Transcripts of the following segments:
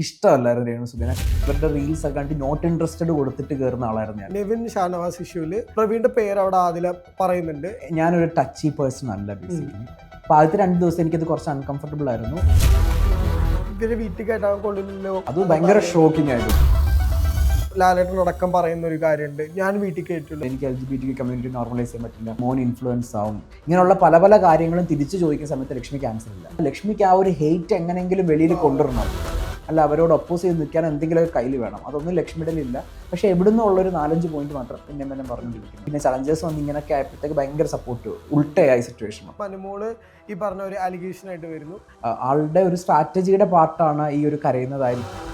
ഇഷ്ടമല്ലായിരുന്നു രേണുസുധീനെ. ഇവരുടെ റീൽസ് ഒക്കെ കണ്ടി not interested കൊടുത്തിട്ട് കയറുന്ന ആളായിരുന്നു ഞാൻ. നിവിൻ ഷാനവാസ് ഇഷ്യൂല് പ്രവീണിന്റെ പേര് അവിടെ ആദ്യം പറയുന്നുണ്ട്. ഞാനൊരു ടച്ചി പേഴ്സൺ അല്ല ബേസിക്കലി. അപ്പോൾ ആദ്യത്തെ 2 ദിവസം എനിക്കത് കുറച്ച് അൺകംഫർട്ടബിൾ ആയിരുന്നു. ഇവര് വീട്ടിൽ കേട്ടാൻ കൊള്ളില്ലല്ലോ. അത് ഭയങ്കര ഷോക്കിംഗ് ആയിരുന്നു. ലാലേട്ടനടക്കം പറയുന്ന ഒരു കാര്യമുണ്ട്, ഞാൻ വീട്ടിൽ കേട്ടില്ല, എനിക്ക് LGBT കമ്മ്യൂണിറ്റി നോർമലൈസ് ചെയ്യാൻ പറ്റില്ല, മോൻ ഇൻഫ്ലുവൻസ് ആവും, ഇങ്ങനെയുള്ള പല പല കാര്യങ്ങളും തിരിച്ചു ചോദിക്കുന്ന സമയത്ത് ലക്ഷ്മിക്ക് ആൻസർ ഇല്ല. ലക്ഷ്മിക്ക് ആ ഒരു ഹെയ്റ്റ് എങ്ങനെയെങ്കിലും വെളിയിൽ കൊണ്ടുവരണം, അല്ല അവരോട് ഒപ്പോസ് ചെയ്ത് നിൽക്കാൻ എന്തെങ്കിലും കയ്യിൽ വേണം. അതൊന്നും ലക്ഷ്മിയുടെ ഇല്ല. പക്ഷേ എവിടുന്ന് ഉള്ളൊരു 4-5 പോയിന്റ് മാത്രം പിന്നെ പറഞ്ഞുകൊണ്ടിരിക്കും. പിന്നെ ചലഞ്ചേഴ്സ് വന്ന് ഇങ്ങനെയൊക്കെ ആയപ്പോഴത്തേക്ക് ഭയങ്കര സപ്പോർട്ട്, ഉൾട്ടയായ സിറ്റുവേഷൻ. അനുമോള് ഈ പറഞ്ഞ ഒരു അലിഗേഷൻ ആയിട്ട് വരുന്നു. ആളുടെ ഒരു സ്ട്രാറ്റജിയുടെ പാർട്ടാണ് ഈ ഒരു കരയുന്നതായിരിക്കും.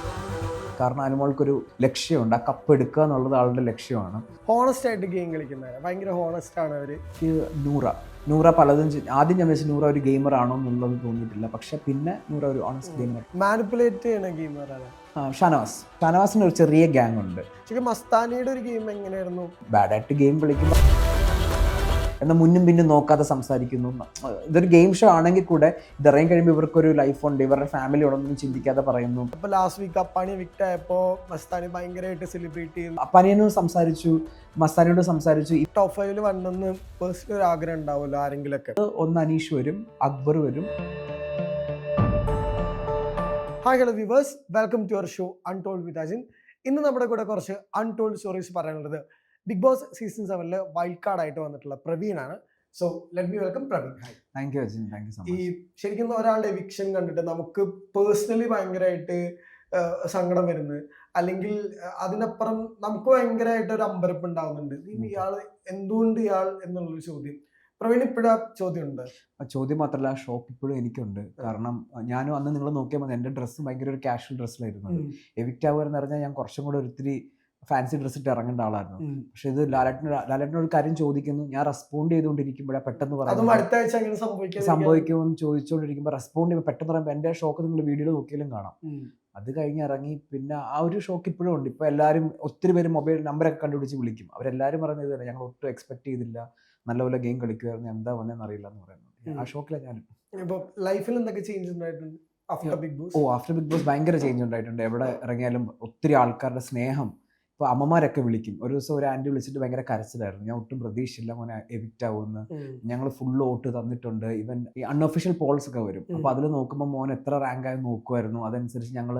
കാരണം അനുമോൾക്കൊരു ലക്ഷ്യമുണ്ട്, ആ കപ്പ് എടുക്കുക എന്നുള്ളത് ആളുടെ ലക്ഷ്യമാണ്. ഹോണസ്റ്റ് ആയിട്ട് ഗെയിം കളിക്കുന്നത് ഭയങ്കര ഹോണസ്റ്റ് ആണ് അവര്. നൂറ പലതും ആദ്യം ഞാൻ വെച്ചാൽ നൂറ ഒരു ഗെയിമർ ആണോ എന്നുള്ളത് തോന്നിയിട്ടില്ല. പക്ഷെ പിന്നെ നൂറ ഒരു ഓണസ്റ്റ് ഗെയിമർ, മാനിപ്പുലേറ്റ് ചെയ്യുന്ന ഗെയിമറാണ്. ഷാനവാസിന് ഒരു ചെറിയ ഗ്യാങ് ഉണ്ട്. മസ്താനിയുടെ ഒരു ഗെയിം എങ്ങനെയായിരുന്നു? ബാഡായിട്ട് ഗെയിം കളിക്കുമ്പോൾ എന്നാൽ മുന്നും പിന്നും നോക്കാതെ സംസാരിക്കുന്നു. ഇതൊരു ഗെയിം ഷോ ആണെങ്കിൽ കൂടെ ഇറങ്ങി കഴിയുമ്പോൾ ഇവർക്കൊരു ലൈഫുണ്ട്, ഇവരുടെ ഫാമിലി ഉണ്ടെന്നൊന്നും ചിന്തിക്കാതെ പറയുന്നു. അപ്പോൾ ലാസ്റ്റ് വീക്ക് അപ്പാനി വിക്റ്റ് ആയപ്പോൾ മസ്താനി ഭയങ്കരമായിട്ട് സെലിബ്രേറ്റ് ചെയ്തു. അപ്പാനിയോട് സംസാരിച്ചു, മസ്താനിയോട് സംസാരിച്ചു. ഈ ടോപ്പ് 5 വന്നെന്ന് പേഴ്സണൽ ഒരു ആഗ്രഹം ഉണ്ടാവുമല്ലോ ആരെങ്കിലൊക്കെ. ഒന്ന് അനീഷ് വരും, അക്ബർ വരും. Hi hello viewers, welcome to your show untold with Ajin. ഇന്ന് നമ്മുടെ കൂടെ കുറച്ച് അൺടോൾഡ് സ്റ്റോറീസ് പറയാനുള്ളത് Bigg Boss season 7 wild card ആയിട്ട് വന്നിട്ടുള്ള പ്രവീണാണ്. So let me welcome Praveen. Hi. Thank you Ajin, thank you so much. ഈ ശരിക്കും ഒരാളുടെ എവിക്ഷൻ കണ്ടിട്ട് നമുക്ക് പേഴ്സണലി ഭയങ്കരമായിട്ട് സങ്കടം വരുന്നത്, അല്ലെങ്കിൽ അതിനപ്പുറം നമുക്ക് ഭയങ്കരമായിട്ട് ഒരു അമ്പരപ്പ് ഉണ്ടാവുന്നുണ്ട്. ഇയാൾ എന്തുകൊണ്ട് ഇയാൾ എന്നുള്ളൊരു ചോദ്യം പ്രവീൺ ഇപ്പോഴാ ചോദ്യം ഉണ്ട്. ചോദ്യം മാത്രമല്ല, ഷോക്ക് ഇപ്പോഴും എനിക്കുണ്ട്. കാരണം ഞാനും അന്ന് നിങ്ങൾ നോക്കിയാൽ മതി, എൻ്റെ ഡ്രസ്സ് ഭയങ്കര ഒരു കാഷ്വൽ ഡ്രസ്സിലായിരുന്നു. എവിക്റ്റ് ആവുക എന്ന് പറഞ്ഞാൽ ഞാൻ കുറച്ചും കൂടെ ഒത്തിരി ഫാൻസി ഡ്രസ് ഇട്ട് ഇറങ്ങേണ്ട ആളായിരുന്നു. പക്ഷെ ഇത് ലാലേട്ടനൊരു കാര്യം ചോദിക്കുന്നു, ഞാൻ റെസ്പോണ്ട് ചെയ്തുകൊണ്ടിരിക്കുമ്പോഴാണ് പെട്ടെന്ന് സംഭവിക്കുമെന്ന് ചോദിച്ചുകൊണ്ടിരിക്കുമ്പോൾ റെസ്പോണ്ട് ചെയ്യുമ്പോൾ പെട്ടെന്ന് പറയുമ്പോൾ എൻ്റെ ഷോക്ക് നിങ്ങൾ വീഡിയോയിൽ നോക്കിയാലും കാണാം. അത് കഴിഞ്ഞ് ഇറങ്ങി പിന്നെ ആ ഒരു ഷോക്ക് ഇപ്പോഴും ഉണ്ട്. ഇപ്പോൾ എല്ലാവരും ഒത്തിരി പേര് മൊബൈൽ നമ്പറൊക്കെ കണ്ടുപിടിച്ച് വിളിക്കും. അവരെല്ലാവരും പറയുന്നത് തന്നെ, ഞങ്ങൾ ഒട്ടും എക്സ്പെക്ട് ചെയ്തില്ല, നല്ലപോലെ ഗെയിം കളിക്കുമായിരുന്നു, എന്താ വന്നതെന്ന് അറിയില്ല എന്ന് പറയുന്നത്. ആ ഷോക്കിലാണ് ഞാൻ. ഇപ്പോൾ ലൈഫിൽ എന്തൊക്കെ ചേഞ്ച് ഉണ്ടായിട്ടുണ്ട് after Bigg Boss? After Bigg Boss ഭയങ്കര ചേഞ്ച് ഉണ്ടായിട്ടുണ്ട്. എവിടെ ഇറങ്ങിയാലും ഒത്തിരി ആൾക്കാരുടെ സ്നേഹം. ഇപ്പോൾ അമ്മമാരൊക്കെ വിളിക്കും. ഒരു ദിവസം ഒരു ആൻറ്റി വിളിച്ചിട്ട് ഭയങ്കര കരച്ചിലായിരുന്നു. ഞാൻ ഒട്ടും പ്രതീക്ഷയില്ല മോനെ എവിക്റ്റ് ആവുമെന്ന്, ഞങ്ങൾ ഫുൾ വോട്ട് തന്നിട്ടുണ്ട്. ഈവൻ ഈ അൺഒഫീഷ്യൽ പോൾസ് ഒക്കെ വരും. അപ്പോൾ അതിൽ നോക്കുമ്പോൾ മോൻ എത്ര റാങ്ക് ആയി നോക്കുമായിരുന്നു, അതനുസരിച്ച് ഞങ്ങൾ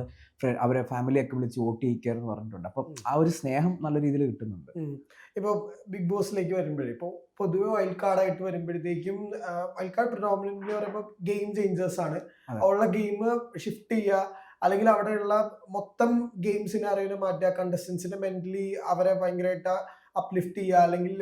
അവരെ ഫാമിലിയൊക്കെ വിളിച്ച് വോട്ട് ചെയ്യിക്കാമെന്ന് പറഞ്ഞിട്ടുണ്ട്. അപ്പം ആ ഒരു സ്നേഹം നല്ല രീതിയിൽ കിട്ടുന്നുണ്ട്. ഇപ്പോൾ ബിഗ് ബോസിലേക്ക് വരുമ്പോഴേ, ഇപ്പോൾ പൊതുവെ വൈൽഡ് കാർഡായിട്ട് വരുമ്പോഴത്തേക്കും വൈൽഡ് കാർഡ് പ്രിഡോമിനൻ്റ്ലി പറയുമ്പോൾ ഗെയിം ചേഞ്ചേഴ്സ് ആണ്. ഉള്ള ഗെയിം ഷിഫ്റ്റ് ചെയ്യുക, അല്ലെങ്കിൽ അവിടെയുള്ള മൊത്തം ഗെയിം സിനാറിയോനെ മാറ്റുക, കണ്ടസ്റ്റൻസിനെ മെന്റലി അവരെ ഭയങ്കരമായിട്ട് അപ്ലിഫ്റ്റ് ചെയ്യുക, അല്ലെങ്കിൽ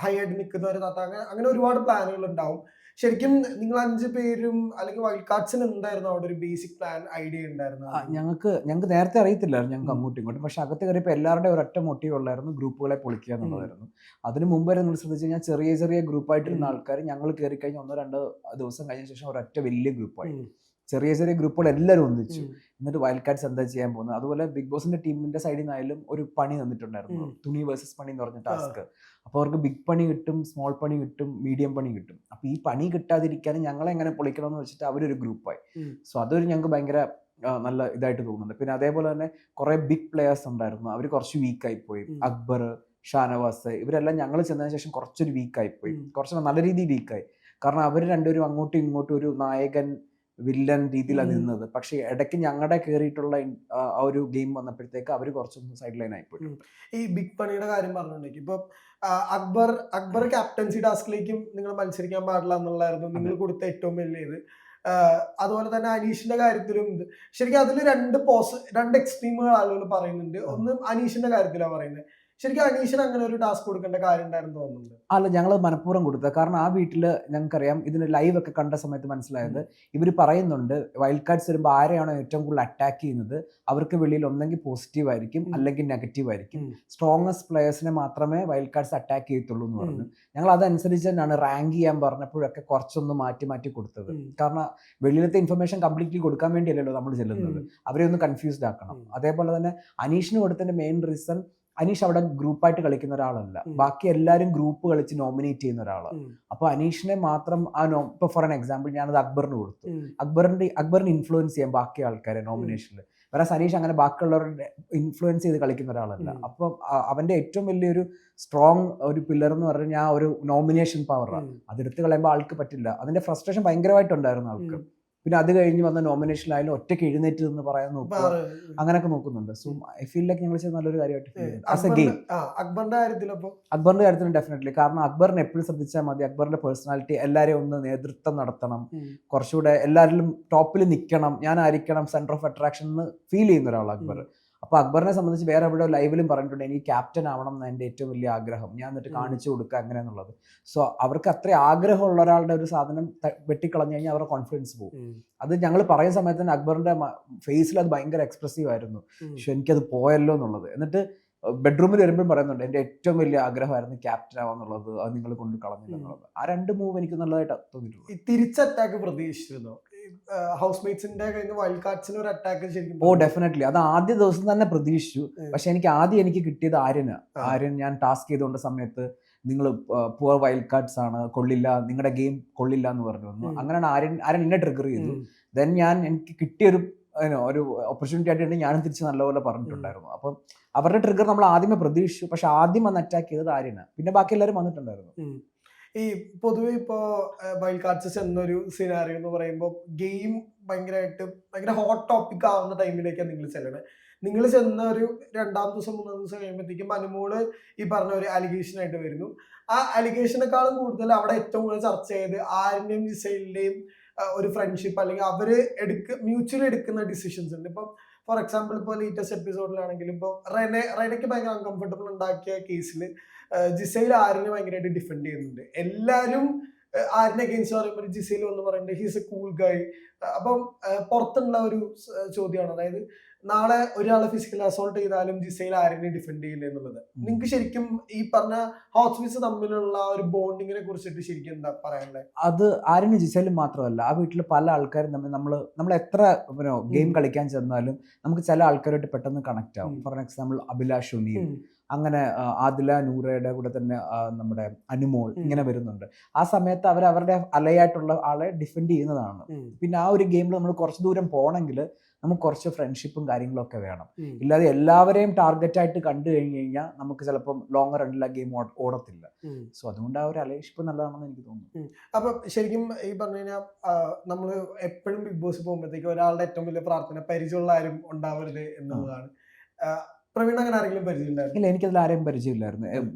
ഹൈ ആയിട്ട് നിൽക്കുന്നവരെ താത്താൻ, അങ്ങനെ ഒരുപാട് പ്ലാനുകൾ ഉണ്ടാവും. ശരിക്കും നിങ്ങൾ 5 പേരും അല്ലെങ്കിൽ വൈൽഡ് കാർഡ്സിന് എന്തായിരുന്നു അവിടെ ഒരു ബേസിക് പ്ലാൻ ഐഡിയ ഉണ്ടായിരുന്നു? ഞങ്ങൾക്ക് നേരത്തെ അറിയത്തില്ലായിരുന്നു, ഞങ്ങൾക്ക് അങ്ങോട്ടും ഇങ്ങോട്ടും. പക്ഷെ അകത്ത് കയറിയപ്പോൾ എല്ലാവരുടെയും ഒരൊറ്റ മോട്ടീവ് ഉള്ളായിരുന്നു, ഗ്രൂപ്പുകളെ പൊളിക്കുക എന്നുള്ളതായിരുന്നു. അതിന് മുമ്പ് വരെ നിങ്ങൾ ശ്രദ്ധിച്ചു കഴിഞ്ഞാൽ ചെറിയ ചെറിയ ഗ്രൂപ്പായിട്ടിരുന്ന ആൾക്കാർ ഞങ്ങൾ കയറി കഴിഞ്ഞ് 1-2 ദിവസം കഴിഞ്ഞ ശേഷം ഒരൊറ്റ വലിയ ഗ്രൂപ്പായി. ചെറിയ ചെറിയ ഗ്രൂപ്പുകൾ എല്ലാവരും ഒന്നിച്ചു. എന്നിട്ട് വൈൽഡ് കാർഡ്സ് എന്താ ചെയ്യാൻ പോകുന്നത്. അതുപോലെ ബിഗ് ബോസിന്റെ ടീമിന്റെ സൈഡിൽ നിന്നായാലും ഒരു പണി തന്നിട്ടുണ്ടായിരുന്നു, തുണി വേഴ്സസ് പണി എന്ന് പറഞ്ഞ ടാസ്ക്. അപ്പോൾ അവർക്ക് ബിഗ് പണി കിട്ടും, സ്മോൾ പണി കിട്ടും, മീഡിയം പണി കിട്ടും. അപ്പോൾ ഈ പണി കിട്ടാതിരിക്കാനും ഞങ്ങളെ എങ്ങനെ പൊളിക്കണം എന്ന് വെച്ചിട്ട് അവരൊരു ഗ്രൂപ്പായി. സോ അതൊരു ഞങ്ങൾക്ക് ഭയങ്കര നല്ല ഇതായിട്ട് തോന്നുന്നുണ്ട്. പിന്നെ അതേപോലെ തന്നെ കുറേ ബിഗ് പ്ലെയേഴ്സ് ഉണ്ടായിരുന്നു, അവർ കുറച്ച് വീക്കായി പോയി. അക്ബർ, ഷാനവാസ്, ഇവരെല്ലാം ഞങ്ങൾ ചെന്നതിന് ശേഷം കുറച്ചൊരു വീക്കായി പോയി, കുറച്ച് നല്ല രീതിയിൽ വീക്കായി. കാരണം അവർ രണ്ടുപേരും അങ്ങോട്ടും ഇങ്ങോട്ടും ഒരു നായകൻ വില്ലൻ രീതിയിലാണ് നിന്നത്. പക്ഷെ ഇടയ്ക്ക് ഞങ്ങളുടെ കയറിയിട്ടുള്ള ആ ഒരു ഗെയിം വന്നപ്പോഴത്തേക്ക് അവർ കുറച്ചൊന്നും സൈഡ് ലൈൻ ആയിപ്പോയി. ഈ ബിഗ് പണിയുടെ കാര്യം പറഞ്ഞിട്ടുണ്ടെങ്കിൽ ഇപ്പൊ അക്ബർ ക്യാപ്റ്റൻസി ടാസ്കിലേക്കും നിങ്ങൾ മത്സരിക്കാൻ പാടില്ല എന്നുള്ളതായിരുന്നു നിങ്ങൾ കൊടുത്ത ഏറ്റവും വലിയ ഇത്. അതുപോലെ തന്നെ അനീഷിന്റെ കാര്യത്തിലും ശരിക്കും അതിൽ രണ്ട് എക്സ്ട്രീമുകൾ ആളുകൾ പറയുന്നുണ്ട്. ഒന്ന് അനീഷിന്റെ കാര്യത്തിലാണ് പറയുന്നത്. ശരിക്കും അനീഷിന് അങ്ങനെ ഒരു ടാസ്ക് കൊടുക്കേണ്ട കാര്യം ഉണ്ടായിരുന്നു തോന്നുന്നുണ്ട്. അല്ല, ഞങ്ങൾ മനഃപൂർവ്വം കൊടുത്തത്. കാരണം ആ വീട്ടിൽ ഞങ്ങൾക്കറിയാം, ഇതിന് ലൈവ് ഒക്കെ കണ്ട സമയത്ത് മനസ്സിലായത്, ഇവർ പറയുന്നുണ്ട് വൈൽഡ് കാർഡ്സ് വരുമ്പോൾ ആരെയാണോ ഏറ്റവും കൂടുതൽ അറ്റാക്ക് ചെയ്യുന്നത് അവർക്ക് വെളിയിൽ ഒന്നെങ്കിൽ പോസിറ്റീവ് ആയിരിക്കും അല്ലെങ്കിൽ നെഗറ്റീവ് ആയിരിക്കും. സ്ട്രോങ്ങസ്റ്റ് പ്ലെയേഴ്സിനെ മാത്രമേ വൈൽഡ് കാർഡ്സ് അറ്റാക്ക് ചെയ്യത്തുള്ളൂ എന്ന് പറഞ്ഞു. ഞങ്ങൾ അതനുസരിച്ച് തന്നെയാണ് റാങ്ക് ചെയ്യാൻ പറഞ്ഞപ്പോഴൊക്കെ കുറച്ചൊന്ന് മാറ്റി കൊടുത്തത്. കാരണം വെളിയിലത്തെ ഇൻഫർമേഷൻ കംപ്ലീറ്റ്ലി കൊടുക്കാൻ വേണ്ടിയല്ലല്ലോ നമ്മൾ ചെല്ലുന്നത്, അവരെ ഒന്ന് കൺഫ്യൂസ്ഡ് ആക്കണം. അതേപോലെ തന്നെ അനീഷിന് കൊടുത്തതിന്റെ മെയിൻ റീസൺ, അനീഷ് അവിടെ ഗ്രൂപ്പായിട്ട് കളിക്കുന്ന ഒരാളല്ല, ബാക്കി എല്ലാവരും ഗ്രൂപ്പ് കളിച്ച് നോമിനേറ്റ് ചെയ്യുന്ന ഒരാളാണ്. അപ്പൊ അനീഷിനെ മാത്രം ഇപ്പൊ ഫോർ എൻ എക്സാമ്പിൾ ഞാനത് അക്ബറിന് കൊടുത്തു. അക്ബറിന് ഇൻഫ്ലുവൻസ് ചെയ്യാൻ ബാക്കി ആൾക്കാരെ നോമിനേഷനിൽ. വേറെ സനീഷ് അങ്ങനെ ബാക്കിയുള്ളവരുടെ ഇൻഫ്ലുവൻസ് ചെയ്ത് കളിക്കുന്ന ഒരാളല്ല. അപ്പം അവന്റെ ഏറ്റവും വലിയൊരു സ്ട്രോങ് ഒരു പില്ലർ എന്ന് പറഞ്ഞാൽ ആ ഒരു നോമിനേഷൻ പവറാണ്. അതെടുത്ത് കളയുമ്പോൾ ആൾക്ക് പറ്റില്ല. അതിന്റെ ഫ്രസ്ട്രേഷൻ ഭയങ്കരമായിട്ടുണ്ടായിരുന്നു ആൾക്ക്. പിന്നെ അത് കഴിഞ്ഞ് വന്ന നോമിനേഷനിലായാലും ഒറ്റയ്ക്ക് എഴുന്നേറ്റ് എന്ന് പറയാൻ നോക്കുക, അങ്ങനെയൊക്കെ നോക്കുന്നുണ്ട്. സോ ഐ ഫീൽ ലൈക്ക് ഞങ്ങൾ ചെയ്ത് നല്ലൊരു കാര്യമായിട്ട് ഫീൽ ചെയ്യുന്നു ആസ് എ ഗെയിം. അക്ബറിന്റെ കാര്യത്തിൽ ഡെഫിനറ്റ്ലി, കാരണം അക്ബറിനെ എപ്പോഴും ശ്രദ്ധിച്ചാൽ മതി. അക്ബറിന്റെ പേഴ്സണാലിറ്റി എല്ലാവരെയും ഒന്ന് നേതൃത്വം നടത്തണം, കുറച്ചുകൂടെ എല്ലാവരിലും ടോപ്പിൽ നിൽക്കണം, ഞാൻ ആയിരിക്കണം സെന്റർ ഓഫ് അട്രാക്ഷൻ എന്ന് ഫീൽ ചെയ്യുന്ന ഒരാൾ അക്ബർ. അപ്പോൾ അക്ബറിനെ സംബന്ധിച്ച് വേറെ എവിടെ ലൈവിലും പറഞ്ഞിട്ടുണ്ട്, എനിക്ക് ക്യാപ്റ്റൻ ആവണം എന്ന് എൻ്റെ ഏറ്റവും വലിയ ആഗ്രഹം, ഞാൻ എന്നിട്ട് കാണിച്ചു കൊടുക്കുക അങ്ങനെയെന്നുള്ളത്. സോ അവർക്ക് അത്ര ആഗ്രഹമുള്ള ഒരാളുടെ ഒരു സാധനം വെട്ടിക്കളഞ്ഞു കഴിഞ്ഞാൽ അവരുടെ കോൺഫിഡൻസ് പോകും. അത് ഞങ്ങൾ പറയുന്ന സമയത്ത് തന്നെ അക്ബറിന്റെ ഫേസിൽ അത് ഭയങ്കര എക്സ്പ്രസീവ് ആയിരുന്നു, പക്ഷെ എനിക്കത് പോയല്ലോ എന്നുള്ളത്. എന്നിട്ട് ബെഡ്റൂമിൽ വരുമ്പോഴും പറയുന്നുണ്ട്, എൻ്റെ ഏറ്റവും വലിയ ആഗ്രഹമായിരുന്നു ക്യാപ്റ്റൻ ആവാന്നുള്ളത്, അത് നിങ്ങൾ കൊണ്ട് കളഞ്ഞില്ല എന്നുള്ളത്. ആ രണ്ട് മൂവ് എനിക്ക് നല്ലതായിട്ട് തോന്നിയിട്ടുള്ളൂ. തിരിച്ചറ്റാക്ക് പ്രതീക്ഷിച്ചിരുന്നു ഹൗസ്മേറ്റ്സിന്റെ വൈൽഡ് കാർഡ്സിന് ഒരു അറ്റാക്ക് ശരിക്കും? ഓ ഡെഫിനറ്റ്ലി, അത് ആദ്യ ദിവസം തന്നെ പ്രതീക്ഷിച്ചു. പക്ഷെ എനിക്ക് കിട്ടിയത് ആര്യൻ ഞാൻ ടാസ്ക് ചെയ്തുകൊണ്ട സമയത്ത് നിങ്ങൾ പുവർ വൈൽഡ് കാർഡ്സ് ആണ്, കൊള്ളില്ല, നിങ്ങളുടെ ഗെയിം കൊള്ളില്ല എന്ന് പറഞ്ഞു വന്നു. അങ്ങനെയാണ് ആര്യൻ എന്നെ ട്രിഗർ ചെയ്തു. ദെൻ എനിക്ക് കിട്ടിയൊരു ഒരു ഓപ്പർച്യൂണിറ്റി ആയിട്ട് ഞാനും തിരിച്ച് നല്ലപോലെ പറഞ്ഞിട്ടുണ്ടായിരുന്നു. അപ്പം അവരുടെ ട്രിഗർ നമ്മൾ ആദ്യമേ പ്രതീക്ഷിച്ചു, പക്ഷെ ആദ്യം വന്ന് അറ്റാക്ക് ചെയ്തത് ആര്യനാണ്. പിന്നെ ബാക്കി എല്ലാവരും വന്നിട്ടുണ്ടായിരുന്നു. ഈ പൊതുവെ ഇപ്പോ വൈൽഡ് കാർഡ്സ് ചെന്നൊരു സിനാരിയോ എന്ന് പറയുമ്പോൾ ഗെയിം ഭയങ്കര ഹോട്ട് ടോപ്പിക് ആവുന്ന ടൈമിലേക്കാണ് നിങ്ങൾ ചെല്ലണത്. നിങ്ങൾ ചെന്ന ഒരു 2-ാം ദിവസം 3-ാം ദിവസം കഴിയുമ്പോഴത്തേക്കും അനുമോള് ഈ പറഞ്ഞ ഒരു അലിഗേഷൻ ആയിട്ട് വരുന്നു. ആ അലിഗേഷനെക്കാളും കൂടുതൽ അവിടെ ഏറ്റവും കൂടുതൽ ചർച്ച ചെയ്ത് ആരിന്റെയും ജിസൈലിന്റെയും ഒരു ഫ്രണ്ട്ഷിപ്പ്, അല്ലെങ്കിൽ അവര് മ്യൂച്വലി എടുക്കുന്ന ഡിസിഷൻസ് ഉണ്ട്. ഇപ്പം ഫോർ എക്സാമ്പിൾ ഇപ്പോൾ ലേറ്റസ്റ്റ് എപ്പിസോഡിലാണെങ്കിലും ഇപ്പോൾ റെനയ്ക്ക് ഭയങ്കര അൺകംഫർട്ടബിൾ ഉണ്ടാക്കിയ കേസിൽ ജിസൈൽ ആരിനെ ഭയങ്കരമായിട്ട് ഡിഫെൻഡ് ചെയ്യുന്നുണ്ട്. എല്ലാവരും ആരിനെ അഗെയിൻസ്റ്റ് പറയുമ്പോൾ ജിസൈൽ എന്ന് പറയുന്നത് ഹീസ് എ കൂൾ ഗൈ. അപ്പം പുറത്തുള്ള ഒരു ചോദ്യമാണ്, അതായത് നാളെ ഒരാളെ ഫിസിക്കൽ അസോൾട്ട് ചെയ്താലും ജിസൈൽ ആരിനെ ഡിഫെൻഡ് ചെയ്യില്ല എന്നുള്ളത്. നിങ്ങൾക്ക് ശരിക്കും ഈ പറഞ്ഞ ഹോട്ട്സ്മിറ്റ്സ് തമ്മിലുള്ള ഒരു ബോണ്ടിങ്ങിനെ കുറിച്ചിട്ട് ശരിക്കും എന്താ പറയാനുള്ളത്? അത് ആര്യനും ജിസൈലും മാത്രമല്ല, ആ വീട്ടിൽ പല ആൾക്കാരും തമ്മിൽ നമ്മൾ എത്ര ഗെയിം കളിക്കാൻ ചെന്നാലും നമുക്ക് ചില ആൾക്കാരായിട്ട് പെട്ടെന്ന് കണക്ട് ആവും. ഫോർ എക്സാമ്പിൾ അഭിലാഷ് ഉനീൽ, അങ്ങനെ ആദില നൂറയുടെ കൂടെ തന്നെ നമ്മുടെ അനുമോൾ ഇങ്ങനെ വരുന്നുണ്ട്. ആ സമയത്ത് അവരുടെ അലയായിട്ടുള്ള ആളെ ഡിഫെൻഡ് ചെയ്യുന്നതാണ്. പിന്നെ ആ ഒരു ഗെയിമിൽ നമ്മൾ കുറച്ച് ദൂരം പോകണമെങ്കിൽ നമുക്ക് കുറച്ച് ഫ്രണ്ട്ഷിപ്പും കാര്യങ്ങളൊക്കെ വേണം. ഇല്ലാതെ എല്ലാവരെയും ടാർഗറ്റ് ആയിട്ട് കണ്ടു കഴിഞ്ഞാൽ നമുക്ക് ചിലപ്പം ലോങ്ങർ റണ്ണിൽ ആ ഗെയിം ഓടത്തില്ല. സോ അതുകൊണ്ട് ആ ഒരു അലയൻഷിപ്പ് നല്ലതാണെന്ന് എനിക്ക് തോന്നുന്നു. അപ്പൊ ശരിക്കും ഈ പറഞ്ഞു കഴിഞ്ഞാൽ നമ്മൾ എപ്പോഴും ബിഗ് ബോസ് പോകുമ്പോഴത്തേക്ക് ഒരാളുടെ ഏറ്റവും വലിയ പ്രാർത്ഥന പരിചയമുള്ള ആരും ഉണ്ടാവരുത് എന്നുള്ളതാണ്. പ്രവീൺ അങ്ങനെ ആരെങ്കിലും പരിചയമില്ലായിരുന്നു? ഇല്ല, എനിക്കതിൽ ആരെയും പരിചയമില്ലായിരുന്നു.